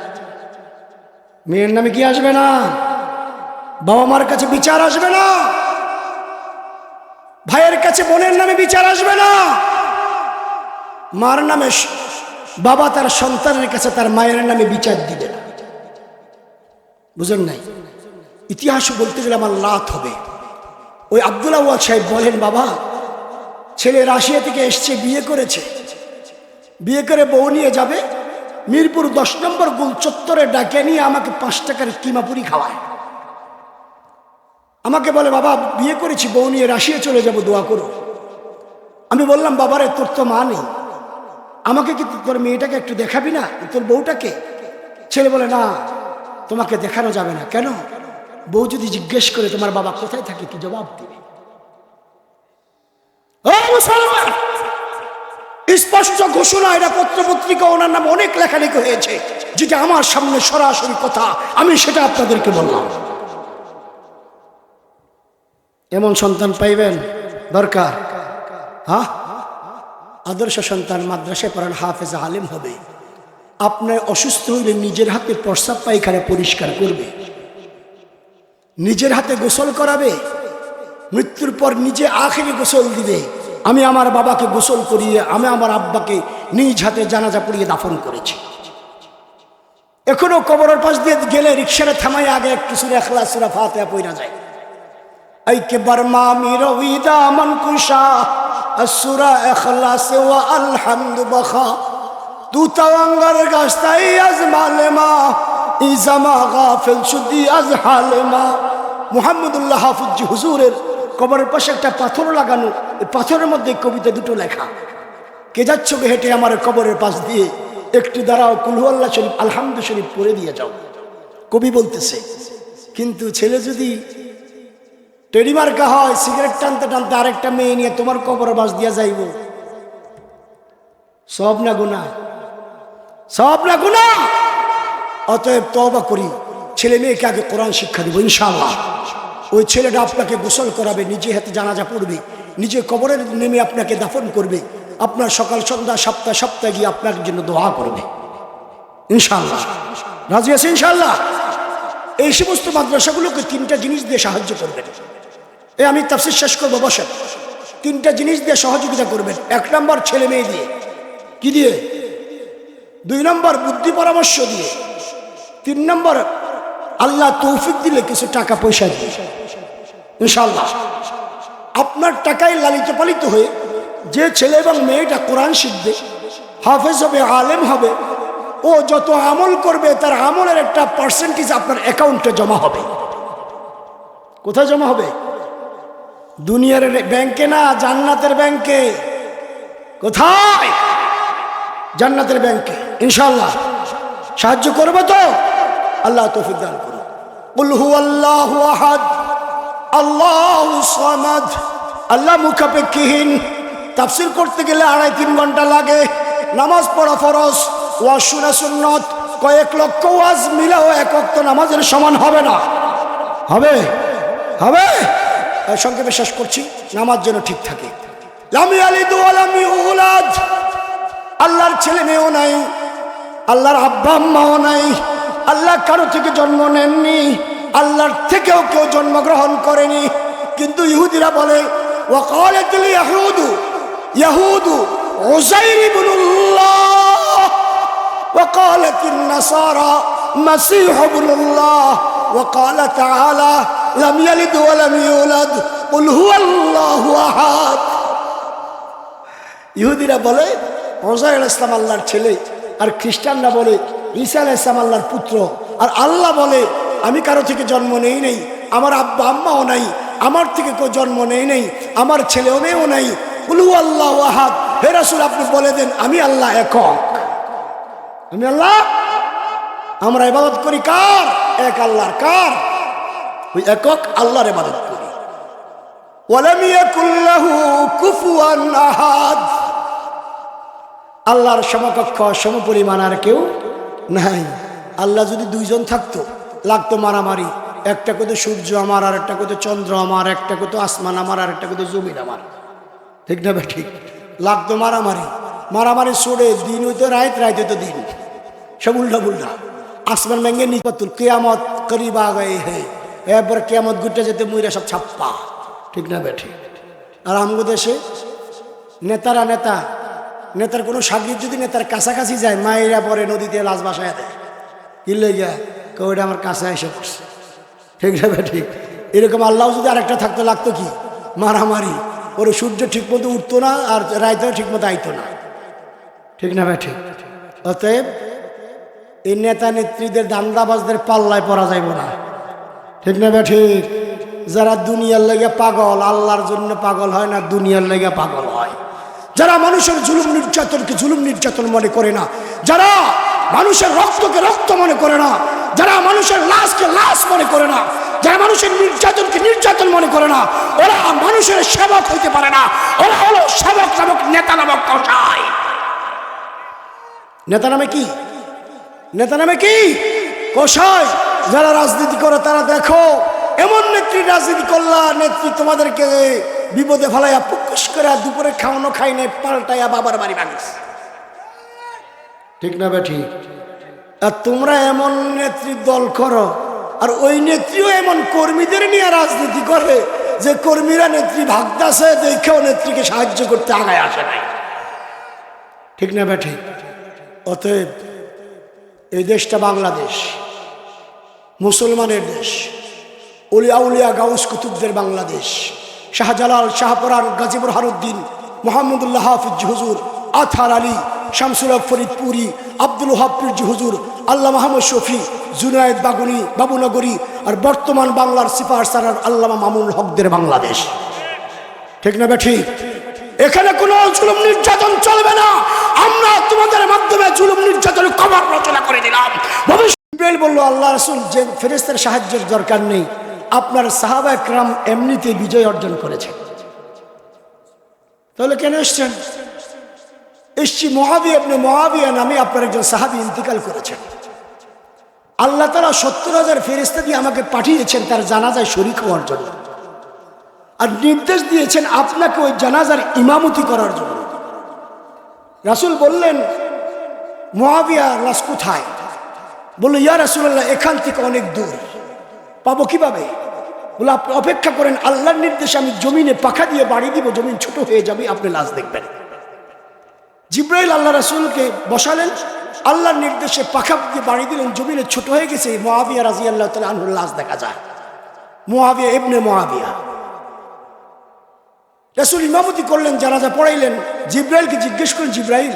মেয়ের নামে কি আসবে না? বাবা মার কাছে বিচার আসবে না, ভাইয়ের কাছে বোনের নামে বিচার আসবে না। মার নামে বাবা তার সন্তানের কাছে তার মায়ের নামে বিচার দিবে না। বুঝেন নাই? ইতিহাস বলতে গেলে আমার লাত হবে। ওই আব্দুল্লাহ ওয়াল সাহেব বলেন, বাবা ছেলে রাশিয়া থেকে এসছে, বিয়ে করেছে, বিয়ে করে বউ নিয়ে যাবে, মিরপুর 10 নম্বর গোল চত্বরে ডাকে নিয়ে আমাকে 5 টাকার কিমাপুরি খাওয়ায়। আমাকে বলে, বাবা বিয়ে করেছি, বউ নিয়ে রাশিয়া চলে যাব, দোয়া করো। আমি বললাম, বাবারে তোর তো মা নেই, আমাকে কি তোর মেয়েটাকে একটু দেখাবি না, তোর বউটাকে? ছেলে বলে, না তোমাকে দেখানো যাবে না। কেন? বউ যদি জিজ্ঞেস করে তোমার বাবা কোথায় থাকে, কি জবাব দিবে? স্পষ্ট ঘোষণা, এটা পত্রপত্রিকা ওনার নামে অনেক লেখালেখি হয়েছে, যেটা আমার সামনে সরাসরি কথা, আমি সেটা আপনাদেরকে বললাম। এমন সন্তান পাইবেন দরকার। হ্যাঁ, আদর্শ সন্তান মাদ্রাসায় পড়ান, হাফেজ আলেম হবে। আপনার অসুস্থ হইলে নিজের হাতে প্রস্রাব পায়খানা পরিষ্কার করবে, নিজের হাতে গোসল করাবে, মৃত্যুর পর নিজে আখেরি গোসল দিবে। আমি আমার বাবাকে গোসল করিয়ে, আমি আমার আব্বাকে নিজ হাতে জানাজা পড়িয়ে দাফন করেছি। এখনো কবরের পাশ দিয়ে গেলে রিক্সারে থামাই আগে একটু সূরা ইখলাস, সূরা ফাতিহা পড়া যায়। আইকে বর্মা মিরউইদা মনকুশা সূরা ইখলাস ওয়া আলহামদু বখা তু তাওয়াঙ্গার গাস্তাই আজ মালেমা ইজামা গাফিল শুদি আজ হালেমা। মুহাম্মদুল্লাহ হাফিজ হুজুরের কবরের পাশে একটা পাথর লাগানো, এই পাথরের মধ্যে কবিতা দুটো লেখা, কে যাচ্ছ গে হেঁটে আমার কবরের পাশ দিয়ে, একটু দাঁড়াও, কুল আল্লাহ শরীফ আলহামদু শরীফ পড়ে দিয়ে যাও। কবি বলতেছে। কিন্তু ছেলে যদি টেডি মার্কা হয়, সিগারেট টানতে টানতে আরেকটা মেয়ে নিয়ে তোমার কবরে বাস দিয়া যাইব, সব না গুনাহ, সব না গুনাহ। অতএব তওবা করি, ছেলে মেয়েকে আগে কোরআন শিক্ষা দিব ইনশাআল্লাহ। ওই ছেলেটা আপনাকে গোসল করাবে, নিজে হাতে জানাজা পড়বে, নিজে কবরে নেমে আপনাকে দাফন করবে, আপনার সকাল সন্ধ্যা সপ্তাহে সপ্তাহে গিয়ে আপনার জন্য দোয়া করবে ইনশাআল্লাহ। রাজি আছে ইনশাআল্লাহ? এই সমস্ত মাদ্রাসাগুলোকে তিনটা জিনিস দিয়ে সাহায্য করবেন। আমি তাফসীর শেষ করবো, বসেন। তিনটা জিনিস দিয়ে সহযোগিতা করবেন। 1 নম্বর ছেলে মেয়ে দিয়ে, কি দিয়ে? 2 নম্বর বুদ্ধি পরামর্শ দিয়ে, 3 নম্বর আল্লাহ তৌফিক দিলে কিছু টাকা পয়সা দিয়ে ইনশাআল্লাহ। আপনার টাকায় লালিত পালিত হয়ে যে ছেলে এবং মেয়েটা কোরআন শিখবে, হাফেজ হবে, আলেম হবে, ও যত আমল করবে তার আমলের একটা পার্সেন্টেজ আপনার অ্যাকাউন্টে জমা হবে। কোথায় জমা হবে? দুনিয়ার ব্যাংকে না, জান্নাতের ব্যাংকে। কোথায়? জান্নাতের ব্যাংকে ইনশাআল্লাহ। সাহায্য করবে তো? আল্লাহ তৌফিক দান করুন। কুল হুয়াল্লাহু আহাদ আল্লাহুস সামাদ। আল্লাহ মুখাপেক্ষীহীন। তাফসীর করতে গেলে 2.5-3 ঘন্টা লাগে। নামাজ পড়া ফরজ, ওয়াজ শোনা সুন্নাত। কয়েক লক্ষ ওয়াজ মিলেও 1 ওয়াক্ত নামাজের সমান হবে না। হবে? হবে? সংক্ষেপে শেষ করছি, নামাজ যেন ঠিক থাকে। লাম ইয়ালিদ ওয়া লাম ইউলাদ। আল্লাহর ছেলে মেয়েও নাই, আল্লাহর আব্বা আম্মাও নাই, আল্লাহ কারো থেকে জন্ম নেননি, আল্লাহর থেকেও কেউ জন্মগ্রহণ করেনি। কিন্তু ইহুদিরা বলে ওয়াকালাতুল ইয়াহুদু উযাইর ইবনুল্লাহ ওয়াকালাতুন নাসারা মাসীহ ইবনুল্লাহ ওয়াকালা তাআলা লাম ইয়ালিদ ওয়া লাম ইউলাদ কুল হুয়াল্লাহু আহাদ। ইহুদিরা বলে উযাইর আলাইহিস সালাম আল্লাহর ছেলে, আর খ্রিস্টানরা বলে ঈসা আলাইহিস সালাম আল্লাহর পুত্র। আর আল্লাহ বলে আমি কারো থেকে জন্ম নেই নাই, আমার আব্বা আম্মাও নাই, আমার থেকে কেউ জন্ম নেই নাই, আমার ছেলেও মেয়েও নাই। কুল হুয়াল্লাহু আহাদ। হে রাসূল আপনি বলে দেন আমি আল্লাহ একক, আমি আল্লাহ। আমরা ইবাদত করি কার? এক আল্লাহর। কার? ওই একক আল্লাহর ইবাদত করি। ওয়ালাম ইয়াকুল লাহু কুফুয়ান আহাদ। আল্লাহর সমকক্ষ সমপরিমাণ আর কেউ নাই। আল্লাহ যদি 2 জন থাকতো লাগতো মারামারি। একটা কোথাও সূর্য আমার, আর একটা কোথাও চন্দ্র আমার, একটা কোথাও আসমান আমার, আর একটা কোথাও জমিন আমার। ঠিক না? ঠিক। লাগতো মারামারি। মারামারি ছড়ে দিন হইতো রাত, রাত হইতো দিন, সব উল্টা পুল্টা। আসমান ভেঙে নিপাতুল কিয়ামত করিব আ গয়ে হে। এরপর কিয়ামত ঘুরতে যেতে মুইরা সব ছাপ্পা। ঠিক না? ঠিক। আর আমগো দেশে নেতারা নেতার কোনো সাগরিদ যদি নেতার কাছাকাছি যায়, মায়েরা পরে নদীতে লাশ বাসায় দেয়। কি লেগে? ওইটা আমার কাছে এসে পড়ছে। ঠিক না? ঠিক। এরকম আল্লাহ যদি আরেকটা থাকতো লাগতো কি? মারামারি। ওর সূর্য ঠিক মতো উঠতো না, আর রাইতেও ঠিক মতো আইতো না। ঠিক না? ঠিক। অতএব এই নেতা নেত্রীদের দান্দাবাজদের পাল্লায় পড়া যাইব না। ঠিক না? ঠিক। যারা দুনিয়ার লেগে পাগল, আল্লাহর জন্য পাগল হয় না, দুনিয়ার লেগে পাগল হয়। যারা মানুষের জুলুম নির্যাতনকে জুলুম নির্যাতন মনে করে না, যারা মানুষের রক্তকে রক্ত মনে করে না, যারা মানুষের লাশকে লাশ মনে করে না, যারা মানুষের নির্যাতনকে নির্যাতন মনে করে না, ওরা মানুষের সেবক হইতে পারে না। ওরা হলো সেবক নামক নেতা নামক কসাই। নেতা নামে কি? নেতা নামে কি? কসাই। যারা রাজনীতি করে তারা দেখো এমন নেত্রী রাজনীতি করলা, নেত্রী তোমাদেরকে বিপদে ফেলাইয়া পুকুস করে দুপুরে খাওয়ানো খাই নাই, পাল্টাইয়া বাবার বাড়ি ভাঙিস। ঠিক না? ঠিক। আর তোমরা এমন নেত্রীর দল করো, আর ওই নেত্রীও এমন কর্মীদের নিয়ে রাজনীতি করে যে কর্মীরা নেত্রী ভাগদাসে দেখেও নেত্রীকে সাহায্য করতে আগায় আসে নাই। ঠিক না? ঠিক। অতএব এই দেশটা বাংলাদেশ, মুসলমানের দেশ, উলিয়া উলিয়া গাউস কুতুবদের বাংলাদেশ। শাহজালাল, শাহপরান, গাজী বুরহানুদ্দিন, মোহাম্মদুল্লাহ হাফিজ হুজুর, আতহার আলী, শামসুল হক ফরিদপুরি, আব্দুল ওয়াহাব পীরজি হুজুর, আল্লাহ মাহমুদ শফি, জুনায়েদ বাগুনি, বাবুনগরী, আর বর্তমান বাংলার সিপাহ সালার আল্লামা মামুনুল হকদের বাংলাদেশ। ঠিক না? ঠিক। এখানে কোনো জুলুম নির্যাতন চলবে না। আমরা তোমাদের মাধ্যমে জুলুম নির্যাতনের খবর রচনা করে দিলাম। ভবিষ্যৎ বললো আল্লাহ রাসূল যে ফেরেশতার সাহায্যের দরকার নেই, আপনার সাহাবা একরাম এমনিতে বিজয় অর্জন করেছেন। তাহলে কেন এসছেন? এসছি মুআবিয়া ইবনে মুআবিয়া নামে আপনার একজন সাহাবী ইন্তিকাল করেছেন। আল্লাহ তাআলা ৭০,০০০ ফেরেশতা দিয়ে আমাকে পাঠিয়েছেন তার জানাজায় শরীক হওয়ার জন্য, আর নির্দেশ দিয়েছেন আপনাকে ওই জানাজার ইমামতি করার জন্য। রাসূল বললেন, মুআবিয়া লাশ কোথায়? বলল, ইয়া রাসূলুল্লাহ, এখান থেকে অনেক দূর। পাবো কিভাবে? বলে, আপনি অপেক্ষা করেন, আল্লাহর নির্দেশে আমি জমিনে পাখা দিয়ে বাড়ি দিব, জমিন ছোট হয়ে যাবে, আপনি লাশ দেখবেন। জিব্রাইল আল্লাহ রাসূলকে বসালেন, আল্লাহর নির্দেশে পাখা দিয়ে বাড়ি দিলেন, জমিনে ছোট হয়ে গেছে, মুআবিয়া রাদিয়াল্লাহু তাআলা আনহুর লাশ দেখা যায়। মুআবিয়া ইবনে মুআবিয়া। রাসূল ইমামতি করলেন, জানাজা পড়াইলেন। জিব্রাইলকে জিজ্ঞেস করেন, জিব্রাইল,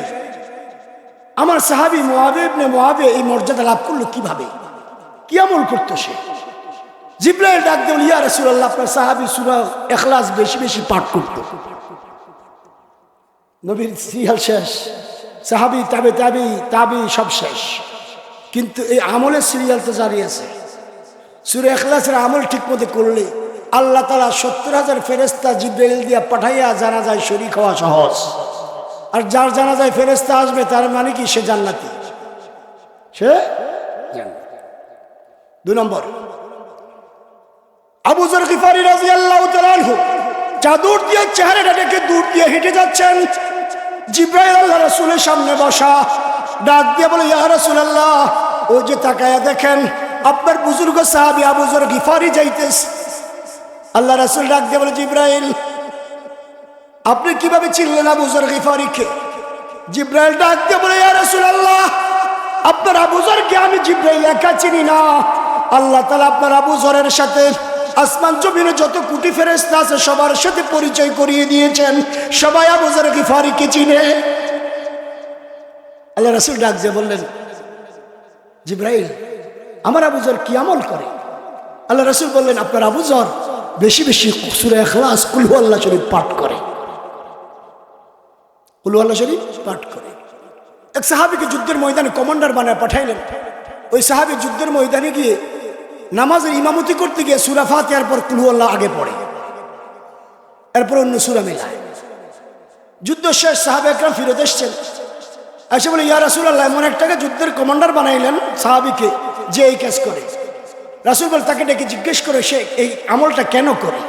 আমার সাহাবী মুআবিয়া ইবনে মুআবিয়া এই মর্যাদা লাভ করলো কিভাবে? কি আমল করতো সে? জিব্রাইল ডাক দিলেন, ইয়া রাসূলুল্লাহ, আপনার সাহাবী সূরা ইখলাস বেশি বেশি পাঠ করত। নবীর সিরিয়াল শেষ, সাহাবী তাবি সব শেষ, কিন্তু এই আমলের সিরিয়াল তো জারি আছে। সূরা ইখলাসের আমল ঠিক মতো করলে আল্লাহ তাআলা ৭০,০০০ ফেরেশতা জিব্রাইল দিয়া পাঠাইয়া জানাজায় শরীক হওয়া সহজ। আর যার জানাজায় ফেরেশতা আসবে তার মানে কি? সে জান্নাতি, সে জান্নাতি। ২ নম্বর, আবু যর গিফারি রাদিয়াল্লাহু তাআলা আনহু চাদর দিয়ে চেহারাটা ঢেকে দূর দিয়ে হেঁটে যাচ্ছেন। জিব্রাইল আল্লাহ রাসূলের সামনে বসা, ডাক দিয়ে বলে, ইয়া রাসূলুল্লাহ, ওই যে তাকায়া দেখেন আপনার বুজুর্গ সাহাবী আবু যর গিফারি যাইতেছে। আল্লাহ রাসূল ডাক দিয়ে বলে, জিব্রাইল, আপনি কিভাবে চিনলেন আবু যর গিফারিকে? জিব্রাইল ডাক দিয়ে বলে, ইয়া রাসূলুল্লাহ, আপনার আবু যরকে আমি জিব্রাইল একা চিনি না, আল্লাহ তাআলা আপনার আবু যরের সাথে আসমান জমিনে যত কোটি ফেরেশতা আছে সবার সাথে পরিচয় করিয়ে দিয়েছেন, সবাই আবু যর গিফারিকে চিনে। আল্লাহ রাসূল ডাক দিয়ে বললেন, জিব্রাইল, আমার আবু যর কি আমল করে? আল্লাহ রাসূল বললেন, আপনার আবু যর বেশি বেশি সূরা ইখলাস, কুল হুয়াল্লাহ শরীফ পাঠ করে। কুল হুয়াল্লাহ শরীফ পাঠ করে। এক সাহাবীকে যুদ্ধের ময়দানে কমান্ডার বানায় পাঠাইলেন। ওই সাহাবী যুদ্ধের ময়দানে গিয়ে নামাজের ইমামতি করতে গিয়ে সূরা ফাতিহার পর কুল হুয়াল্লাহ আগে পড়ে, এরপর অন্য সূরা মেলায়। যুদ্ধ শেষ, সাহাবা একরাম ফিরত এসছেন, এসে বলে, ইয়া রাসূলুল্লাহ, এমন একটাকে যুদ্ধের কমান্ডার বানাইলেন সাহাবীকে যে এই কাজ করে। রাসূল বলে, তাকে ডেকে জিজ্ঞেস করে সে এই আমলটা কেন করে।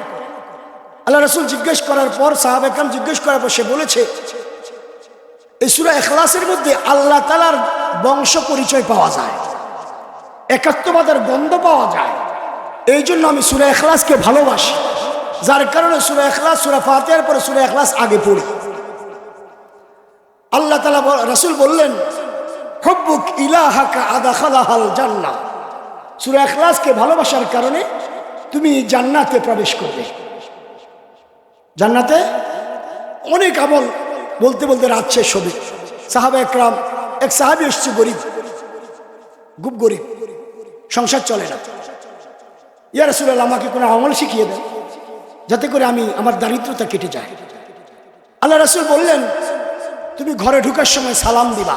আল্লাহ রাসূল জিজ্ঞেস করার পর, সাহাবা একরাম জিজ্ঞেস করার পর সে বলেছে, এই সূরা ইখলাসের মধ্যে আল্লাহ তাআলার বংশ পরিচয় পাওয়া যায়, একাত্মবাদের গন্ধ পাওয়া যায়, এই জন্য আমি সূরা ইখলাসকে ভালোবাসি, যার কারণে সূরা ইখলাস, সূরা ফাতিহার পরে সূরা ইখলাস আগে পড়ি। আল্লাহ তাআলা রাসূল বললেন, হুব্বুক ইলাহাকা আদখালাহাল জান্নাহ, সূরা ইখলাসকে ভালোবাসার কারণে তুমি জান্নাতে প্রবেশ করবে। জান্নাতে অনেক আমল বলতে বলতে রাত শেষ হবে। সাহাবা একরাম, এক সাহাবী এসছে গরিব, খুব গরিব, সংসার চলে না। ইয়া রাসূলুল্লাহ, আমাকে কোনো আমল শিখিয়ে দেন যাতে করে আমি আমার দারিদ্রতা কেটে যায়। আল্লাহ রাসূল বললেন, তুমি ঘরে ঢোকার সময় সালাম দিবা।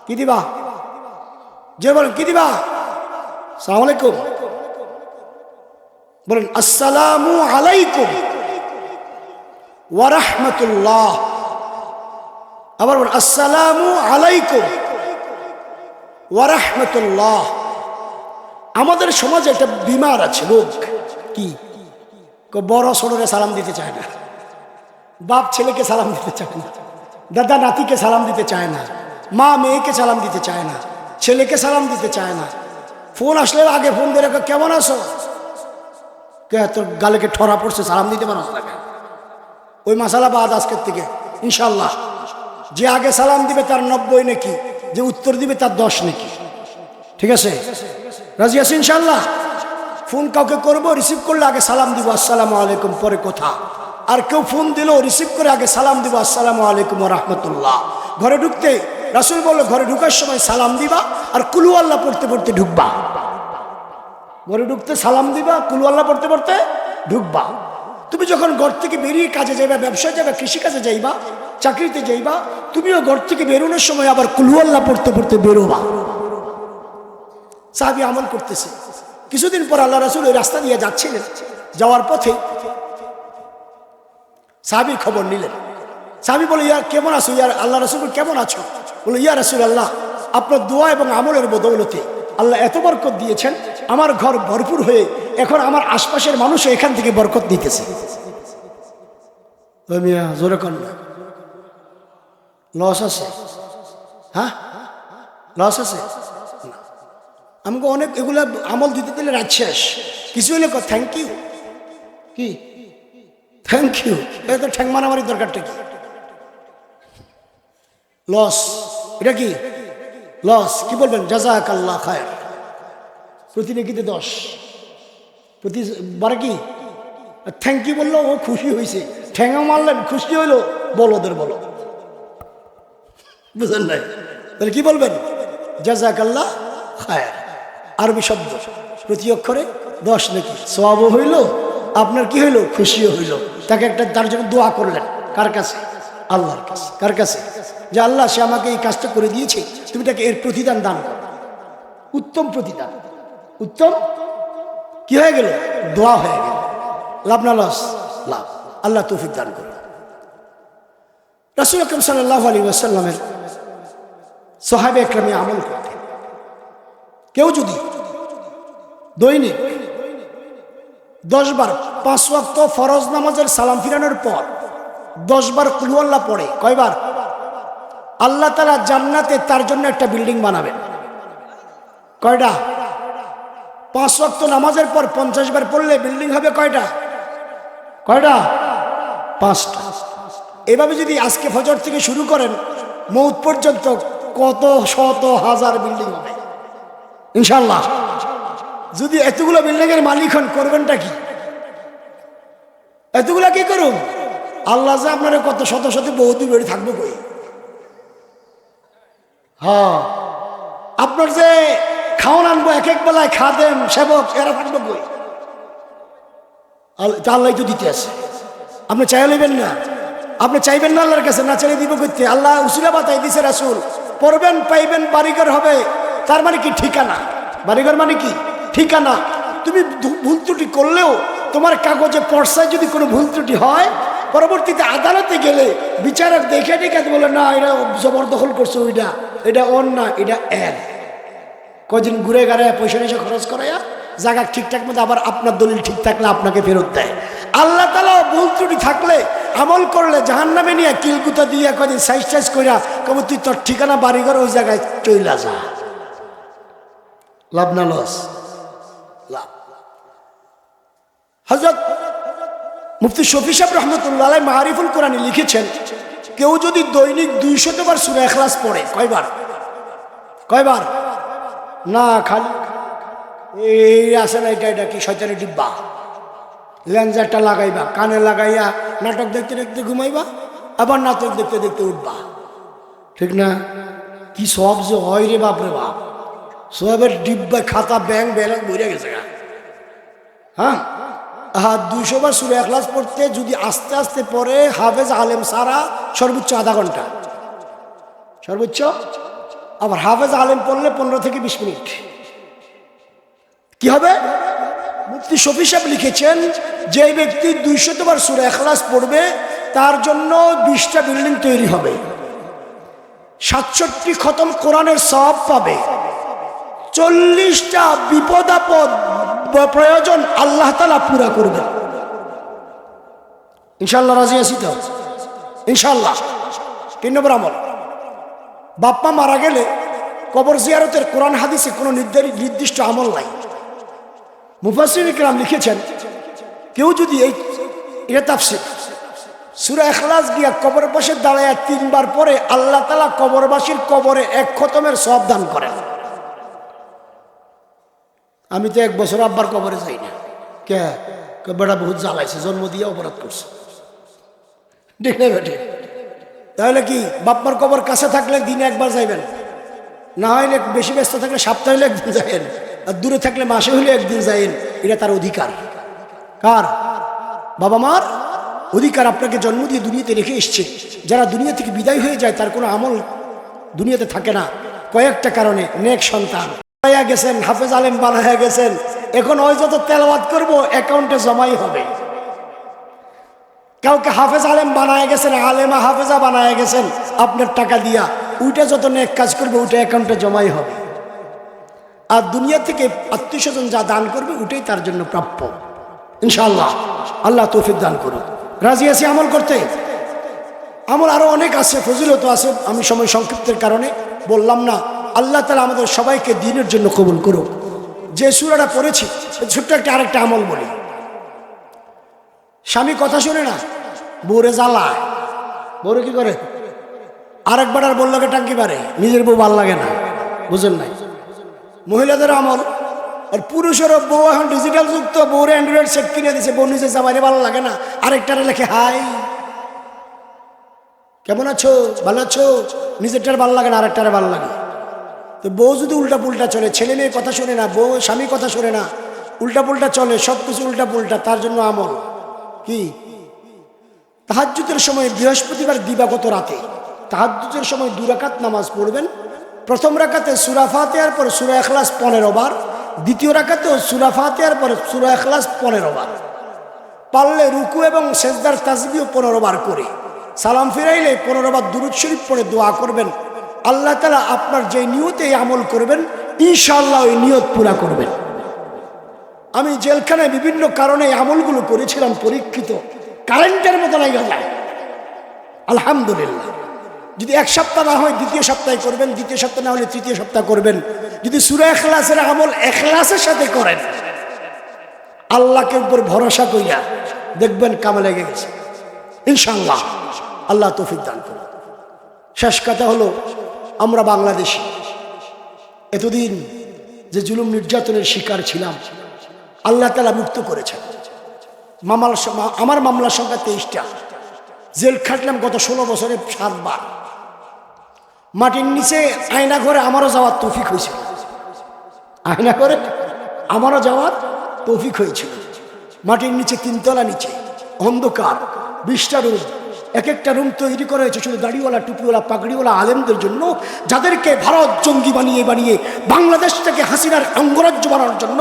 কি দিবা? যে বলেন, কি দিবা? আসসালামু আলাইকুম বলেন, আসসালামু আলাইকুম ওয়া রাহমাতুল্লাহ। আবার বলেন, আসসালামু আলাইকুম ওয়া রাহমাতুল্লাহ। আমাদের সমাজে একটা বিমার আছে, রোগ। কি? বড় ছোটরে সালাম দিতে চায় না, বাপ ছেলেকে সালাম দিতে চায় না, দাদা নাতিকে সালাম দিতে চায় না, মা মেয়েকে সালাম দিতে চায় না, ছেলেকে সালাম দিতে চায় না। ফোন আসলে আগে ফোন দিয়ে রাখো, কেমন আছো? কে তোর গালেকে ঠরা পড়ছে, সালাম দিতে পারো না? ওই মাসালা বাদ আজকের থেকে ইনশাল্লাহ। যে আগে সালাম দিবে তার 90 নেকি, যে উত্তর দিবে তার 10 নেকি। ঠিক আছে? রাজি আছি ইনশাল্লাহ? ফোন কাউকে করবো, রিসিভ করলে আগে সালাম দিব আসসালামু আলাইকুম, পরে কথা। আর কেউ ফোন দিল, রিসিভ করে আগে সালাম দিব আসসালামু আলাইকুম ওয়া রাহমাতুল্লাহ। ঘরে ঢুকতে রাসূল বলল, ঘরে ঢুকার সময় সালাম দিবা আর কুল হুয়াল্লাহ পড়তে পড়তে ঢুকবা। ঘরে ঢুকতে সালাম দিবা, কুল হুয়াল্লাহ পড়তে পড়তে ঢুকবা। তুমি যখন ঘর থেকে বেরিয়ে কাজে যাইবা, ব্যবসায় যাবে, কৃষিকাজে যাইবা, চাকরিতে যাইবা, তুমিও ঘর থেকে বেরোনোর সময় আবার কুল হুয়াল্লাহ পড়তে পড়তে বেরোবা। সাহাবী আমল করতেছে, কিছুদিন পর আল্লাহ রাসূল ওই রাস্তা দিয়ে যাচ্ছিলেন, যাওয়ার পথে সাহাবীর খবর নিলেন। সাহাবী বলে, ইয়া কেমন আছো? ইয়া আল্লাহ রাসূল কেমন আছো? বলে, ইয়া রাসূলুল্লাহ, আপনার দোয়া এবং আমলের বদৌলতে আল্লাহ এত বরকত দিয়েছেন, আমার ঘর ভরপুর হয়ে এখন আমার আশপাশের মানুষও এখান থেকে বরকত নিতেছে। মিয়া জোরে কর না, লস আছে? হ্যাঁ, লস আছে? আমাকে অনেক এগুলা আমল দিতে দিলে রাত শেষ। কিছু হলে থ্যাংক ইউ, কি থ্যাংক ইউ, এটা তো ঠ্যাং মারামারির দরকারটা কি? লস, এটা কি লস? কি বলবেন? জাযাকাল্লাহ খায়র। প্রতি নেকিতে 10, প্রতিবারে কি থ্যাংক ইউ বললো, ও খুশি হয়েছে। ঠ্যাঙা মারলেন, খুশি হইলো, বলদের বলো, বুঝলেন নাই? তাহলে কি বলবেন? জাযাকাল্লাহ খায়র, আরবি শব্দ, প্রতি অক্ষরে 10 নাকি, সওয়াবও হইল, আপনার কি হইল? খুশিও হইল। তাকে একটা তার জন্য দোয়া করলেন, কার কাছে? আল্লাহর কাছে। কার কাছে? যে আল্লাহ, সে আমাকে এই কাজটা করে দিয়েছে, তুমি তাকে এর প্রতিদান দান করো। উত্তম প্রতিদান, উত্তম কি হয়ে গেল? দোয়া হয়ে গেল। লাভ না লস? লাভ। আল্লাহ তৌফিক দান করুন। রাসূল আকরাম সাল্লাল্লাহু আলাইহি ওয়াসাল্লামের সাহাবে একরামে আমল করতেন। কেউ যদি দৈনিক 10 বার 5 ওয়াক্ত ফরজ নামাজের সালাম ফিরানোর পর 10 বার কুল আল্লাহ পড়ে, কয়বার? আল্লাহ তাআলা জান্নাতে তার জন্য একটা বিল্ডিং বানাবেন। কয়টা? 5 ওয়াক্ত নামাজের পর 50 বার পড়লে বিল্ডিং হবে কয়টা? কয়টা? 5টা। এভাবে যদি আজকে ফজর থেকে শুরু করেন, মৌত পর্যন্ত কত শত হাজার বিল্ডিং হবে ইনশাআল্লাহ। যদি এতগুলো বিল্ডিং এর মালিক হন, করবেনটা কি? এতগুলা কি করুন? আল্লাহ যে আপনার কত শত শত বহু বেড়ে থাকবো কই? হ্যাঁ, আপনার যে খাওয়ান আনবো এক এক বেলায়, খাদেম সেবক, এরা থাকবো কই? আল্লাহ তো দিতে আছে, আপনি চাই নেবেন না? আপনি চাইবেন না আল্লাহর কাছে? না চাইলে দিব করতে? আল্লাহ উসিলা বাতাই দিছে, রাসূল পড়বেন, পাইবেন, বাড়িঘর হবে। তার মানে কি? ঠিকানা। বাড়িঘর মানে কি? ঠিকানা। তুমি ভুল ত্রুটি করলেও তোমার কাগজে পর্সায় যদি কোনো ভুল ত্রুটি হয়, পরবর্তীতে আদালতে গেলে বিচারক দেখে দেখে বলে, না এটা জবরদখল করছে, ওইটা এটা ওর না, এটা এর। কদিন ঘুরে গাড়ায় পয়সা নিশা খরচ করাইয়া জায়গা ঠিকঠাক মতো আবার আপনার দলিল ঠিক থাকলে আপনাকে ফেরত দেয়। আল্লাহ তাআলা ভুল ত্রুটি থাকলে, আমল করলে জাহান্নামে নিয়ে কিলকুতা দিয়ে কদিন সাইজ টাইজ কইরা কবে তুই তোর ঠিকানা বাড়িঘর ওই জায়গায় চইলা যা। লাভ না লস? লাভ। হযরত মুফতি শফি সাহেব রাহমাতুল্লাহ আলাইহি মাআরিফুল কোরআনে লিখেছেন, কেউ যদি দৈনিক 200 বার সূরা ইখলাস পড়ে, কয়বার? কয়বার? না খালি এই আছে না, এটা কি শয়তানের ডিব্বা, লেন্সারটা লাগাইবা, কানে লাগাইয়া নাটক দেখতে দেখতে ঘুমাইবা, আবার নাটক দেখতে দেখতে উঠবা, ঠিক না? কি সব যে হয় রে বাপ রে বাপ, সবের ডিব্বা খাতা ব্যাংক ব্যালেন্স ভরে গেছে। হ্যাঁ, 200 বার সূরা ইখলাস পড়তে যদি আস্তে আস্তে পড়ে হাফেজ আলেম সারা সর্বোচ্চ আধা ঘন্টা, সর্বোচ্চ। আবার হাফেজ আলেম পড়লে 15 থেকে 20 মিনিট। কি হবে? মুফতি শফি সাহেব লিখেছেন, যে ব্যক্তি 200 বার সূরা ইখলাস পড়বে তার জন্য 20টা বিল্ডিং তৈরি হবে, 67 খতম কোরআনের সওয়াব পাবে, 40টা বিপদ আপদ প্রয়োজন আল্লাহ তাআলা পুরা করবে। ইনশাআল্লাহ রাজি আছি তো? ইনশাআল্লাহ। 3 নম্বর আমল, বাপ্পা মারা গেলে কবর জিয়ারতের কোরআন হাদিসে কোনো নির্দিষ্ট আমল নাই। মুফাসসির ইকরাম লিখেছেন, কেউ যদি এটা তাফসীর, সূরা ইখলাস গিয়া কবরের পাশে দাঁড়ায় 3 বার পরে আল্লাহ তাআলা কবরবাসীর কবরে 1 খতমের সওয়াব দান করেন। আমি তো 1 বছর আব্বার কবরে যাই না। কে? বেটা বহুত জ্বালাইছে, জন্ম দিয়ে অপরাধ করছে, ঠিক না বেটে? তাহলে কি বাপ্পার কবর কাছে থাকলে দিনে 1 বার যাইবেন, না হইলে বেশি ব্যস্ত থাকলে সপ্তাহে হইলে 1 দিন যাইবেন, আর দূরে থাকলে মাসে হইলে 1 দিন যাইবেন। এটা তার অধিকার। কার? বাবা মার অধিকার। আপনাকে জন্ম দিয়ে দুনিয়াতে রেখে এসছে। যারা দুনিয়া থেকে বিদায় হয়ে যায় তার কোনো আমল দুনিয়াতে থাকে না কয়েকটা কারণে। নেক সন্তান পাইয়া গেছেন, হাফেজ আলেম বানাইয়া গেছেন, এখন ওই যত তেলাওয়াত করব অ্যাকাউন্টে জমাই হবে। কাউকে হাফেজ আলেম বানায় গেছেন, আলেমা হাফেজা বানায় গেছেন আপনার টাকা দিয়া, ওইটা যত নেক কাজ করবে ওইটা অ্যাকাউন্টে জমাই হবে। আর দুনিয়া থেকে আত্মীয় স্বজন যা দান করবে ওইটাই তার জন্য প্রাপ্য ইনশাআল্লাহ। আল্লাহ তৌফিক দান করুন। রাজি আছি আমল করতে? আমল আরো অনেক আছে, ফজিলত আছে, আমি সময় সংক্ষিপ্তের কারণে বললাম না। আল্লাহ তাআলা আমাদের সবাইকে দ্বীনের জন্য কবুল করুক। যে সূরাটা পড়েছি ছোট্ট একটা আরেকটা আমল বলি। স্বামী কথা শুনে না, বউরে জ্বালায়। বউরে কি করে? আরেকবার আর বললো টাঙ্কি পারে, নিজের বউ ভাল লাগে না, বুঝেন নাই? মহিলাদের আমল। আর পুরুষেরও বউ এখন ডিজিটাল যুক্ত, বউরে অ্যান্ড্রয়েড সেট কিনে দিছে, বউ নিজে জামাইরে ভালো লাগে না, আরেকটারে লেখে হাই কেমন আছো, ভালো আছো, নিজেরটার ভালো লাগে না, আরেকটারে ভালো লাগে। তো বউ যদি উল্টা পুল্টা চলে, ছেলে মেয়ে কথা শোনে না, বউ স্বামী কথা শোনে না, উল্টা পুল্টা চলে, সব কিছু উল্টা পুল্টা, তার জন্য আমল কি? তাহাজ্জুদের সময় বৃহস্পতিবার দিবাগত রাতে তাহাজ্জুদের সময় 2 রাকাত নামাজ পড়বেন। প্রথম রাকাতে সূরা ফাতিহার পর সূরা ইখলাস 15 বার, দ্বিতীয় রাকাতেও সূরা ফাতিহার পর সূরা ইখলাস 15 বার। পারলে রুকু এবং সেজদার তাসবিহ 15 বার করে, সালাম ফিরাইলে 15 বার দুরূদ শরীফ পড়ে দোয়া করবেন। আল্লাহ তাআলা আপনার যে নিয়তে এই আমল করবেন ইনশাআল্লাহ ওই নিয়ত পুরা করবেন। আমি জেলখানায় বিভিন্ন কারণে এই আমলগুলো করেছিলাম, পরীক্ষিত, কারেন্টের মতো লেগে যায়। আলহামদুলিল্লাহ। যদি 1 সপ্তাহ না হয় দ্বিতীয় সপ্তাহে করবেন, দ্বিতীয় সপ্তাহ না হলে তৃতীয় সপ্তাহ করবেন। যদি সূরা ইখলাসের আমল ইখলাসের সাথে করেন, আল্লাহকে উপর ভরসা কইরা দেখবেন কামে লেগে গেছে ইনশাআল্লাহ। আল্লাহ তৌফিক দান করুন। শেষ কথা হলো, আমরা বাংলাদেশি এতদিন যে জুলুম নির্যাতনের শিকার ছিলাম, আল্লাহ তাআলা মুক্ত করেছেন। আমার মামলার সংখ্যা 23টা। জেল খাটলাম গত 16 বছরে 7 বার। মাটির নিচে আয়না ঘরে আমারও যাওয়ার তৌফিক হয়েছিল, আয়না ঘরে আমারও যাওয়ার তৌফিক হয়েছিল। মাটির নিচে 3 তলা নিচে অন্ধকার, 20টা রুম, এক একটা রুম তৈরি করা হয়েছে শুধু দাড়িওয়ালা, টুপিওয়ালা, পাগড়িওয়ালা আলেমদের জন্য, যাদেরকে ভারত জঙ্গি বানিয়ে বানিয়ে বাংলাদেশ থেকে হাসিনার অঙ্গরাজ্য বানানোর জন্য,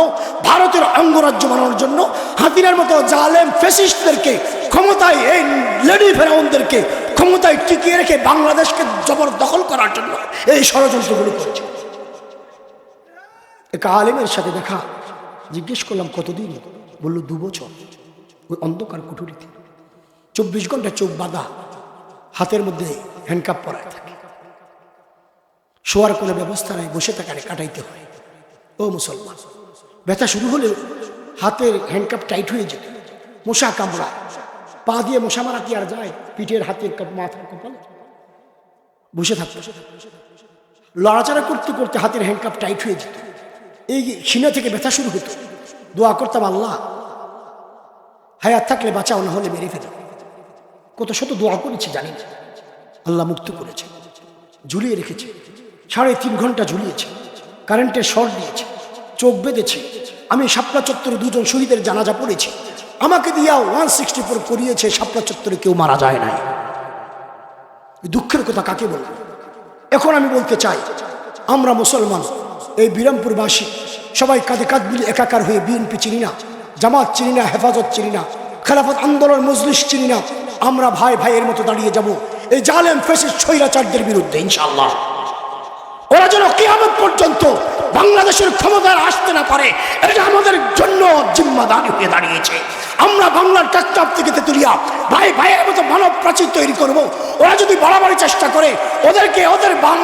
ভারতের অঙ্গরাজ্য বানানোর জন্য, হাসিনার মতো জালেম ফ্যাসিস্টদেরকে ক্ষমতায়, এই লেডি ফেরাউনদেরকে ক্ষমতায় টিকিয়ে রেখে বাংলাদেশকে জবরদখল করার জন্য এই ষড়যন্ত্রগুলো করেছে। এক আলেমের সাথে দেখা, জিজ্ঞেস করলাম কতদিন? বলল 2 বছর। ওই অন্ধকার কুঠুরিতে 24 ঘন্টা চোখ বাঁধা, হাতের মধ্যে হ্যান্ডকাপ পরায় থাকে, শোয়ার কোনো ব্যবস্থা নাই, বসে থাকারে কাটাইতে হয়। ও মুসলমান, ব্যথা শুরু হলে হাতের হ্যান্ডকাপ টাইট হয়ে যেত, মশা কামড়ায়, পা দিয়ে মশা মারা কি আর যায়? পিঠের, হাতের, মাথার, কপাল, বসে থাকতো। লড়াচড়া করতে করতে হাতের হ্যান্ডকাপ টাইট হয়ে যেত, এই সিনা থেকে ব্যথা শুরু হতো। দোয়া করতাম, আল্লাহ হায়াত থাকলে বাঁচাও, না হলে মেরে ফেলো। কত শত দোয়া করেছি জানি না, আল্লাহ মুক্ত করেছে। ঝুলিয়ে রেখেছে, 3.5 ঘন্টা ঝুলিয়েছে, কারেন্টের শর্ট দিয়েছে, চোখ বেঁধেছে। আমি শাপলা চত্বরে 2 জন শহীদের জানাজা পড়েছি, আমাকে দিয়া 164 করিয়েছে। শাপলা চত্বরে কেউ মারা যায় নাই। দুঃখের কথা কাকে বলবো? এখন আমি বলতে চাই, আমরা মুসলমান, এই বিরামপুরবাসী সবাই কাঁধে কাঁধ মিলে একাকার হয়ে বিএনপি চিনি না, জামাত চিনি না, হেফাজত চিনি না, খেলাফত আন্দোলন, মজলিস চিনি না। আমরা ভাই ভাইয়ের মতো দাঁড়িয়ে যাব এই জালেম ফ্যাসিস্ট স্বৈরাচারদের বিরুদ্ধে ইনশাআল্লাহ। ওরা যেন কিয়ামত পর্যন্ত বাংলাদেশের ক্ষমতায় আসতে না পারে, এটা আমাদের জন্য জিম্মাদারি হয়ে দাঁড়িয়েছে। আমরা বাংলার ট্রাক্টর থেকে তেতুলিয়া ভাই ভাইয়ের মতো মানব প্রাচীর তৈরি করব। ওরা যদি বাড়াবাড়ি চেষ্টা করে, ওদেরকে ওদের বাম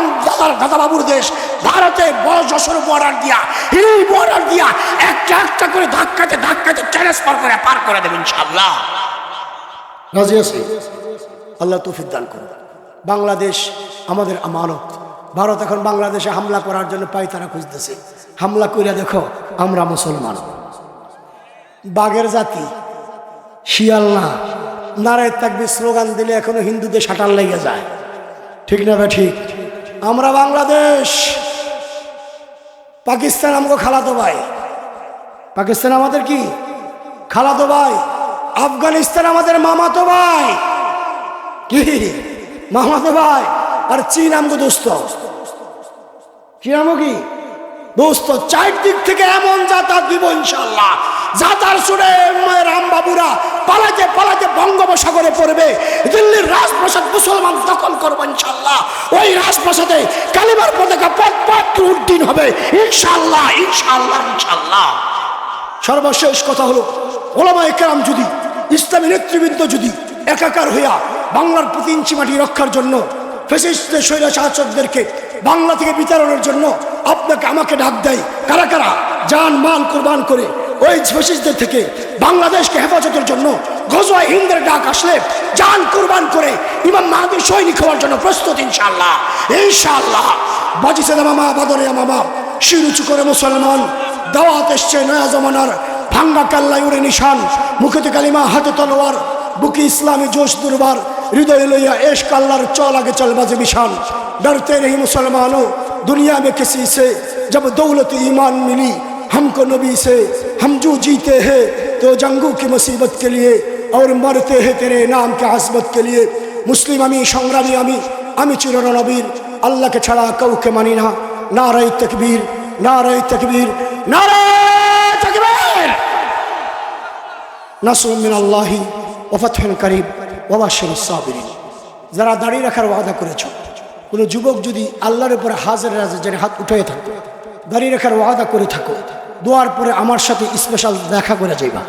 দাদাবাবুর দেশ ভারতে বড় যশোর বর্ডার দিয়া, হিলি বর্ডার দিয়া একটা একটা করে ধাক্কাতে ধাক্কাতে ট্রান্সফার করে পার করে দেবেন ইনশাআল্লাহ। রাজি আছি? আল্লাহ তৌফিক দান করুন। বাংলাদেশ আমাদের আমানত। ভারত এখন বাংলাদেশে হামলা করার জন্য পায়তারা খুঁজতেছে। হামলা কইরা দেখো, আমরা মুসলমান, বাঘের জাতি, শিয়াল না। নারায়ে তাকবীর স্লোগান দিলে এখনো হিন্দুদের শাটার লেগে যায়, ঠিক না? ঠিক। আমরা বাংলাদেশ, পাকিস্তান আমাকে খালাতো ভাই, পাকিস্তান আমাদের কি খালাতো ভাই, আফগানিস্তান আমাদের মামাতো ভাই, কি মামাতো ভাই, আর চীন আমগো দোস্ত। কি নাম কি? দোস্ত চারদিক থেকে এমন যাতায়াত দিব ইনশাল্লাহ, যাতার শুনে রাম বাবুরা পালাতে পালাতে বঙ্গোপসাগরে পড়বে। দিল্লির রাজপ্রাসাদ মুসলমান দখল করবো ইনশাল্লাহ। ওই রাজপ্রাসাদে কালিমার পতাকা পথ পথ উড্ডীন হবে ইনশাল্লাহ, ইনশাল্লাহ, ইনশাল্লাহ। সর্বশেষ কথা হলো, ওলামায়ে কেরাম যদি, ইসলামী নেতৃবৃন্দ যদি একাকার হইয়া বাংলার প্রতি ইঞ্চি মাটি রক্ষার জন্য, ফ্যাসিস্টদের স্বৈরাচারদেরকে বাংলা থেকে বিতাড়নের জন্য আপনাকে আমাকে ডাক দেয়, কারা কারা জান মাল কুরবান করে ওই ফ্যাসিস্টদের থেকে বাংলাদেশকে হেফাজতের জন্য গজওয়া হিন্দের ডাক আসলে জান কুরবান করে ইমাম মাহদীর সৈনিক হওয়ার জন্য প্রস্তুত ইনশাআল্লাহ, ইনশাআল্লাহ। বাজিছে মামা, বাদরে মামা, শির উঁচু করে মুসলমান, দাওয়াত এসছে নয়া জমানার, ভাঙ্গা কাল্লায় উড়ে নিশান, মুখেতে কালিমা হাতে তলোয়ার, বুকে ইসলামী জোশ দুর্বার, হৃদয় লইয়া এশ কাল্লার চল আগে চল বাজে বিশান। डरते नहीं मुसलमानों दुनिया में किसी से, जब दौलत ईमान मिली हमको नबी से। हम जो जीते हैं तो जंगों की मुसीबत के लिए, और मरते हैं तेरे नाम के आसबत के लिए। मुस्लिम आमी संग्रामी आमी चिरनबीर, अल्लाह के छड़ा काउके मानी ना। नारे तकबीर, नारे तकबीर, नारे तकबीर। नस्रुम मिनल्लाहि व फतहुन करीब व बशिरिस साबिरीन। যারা দাঁড়িয়ে রাখার ওয়াদা করেছ, কোনো যুবক যদি আল্লাহর উপরে হাজির যেন হাত উঠে থাকো, দাঁড়িয়ে রাখার ওয়াদা করে থাকো, দোয়ার পরে আমার সাথে স্পেশাল দেখা করে যাইবা।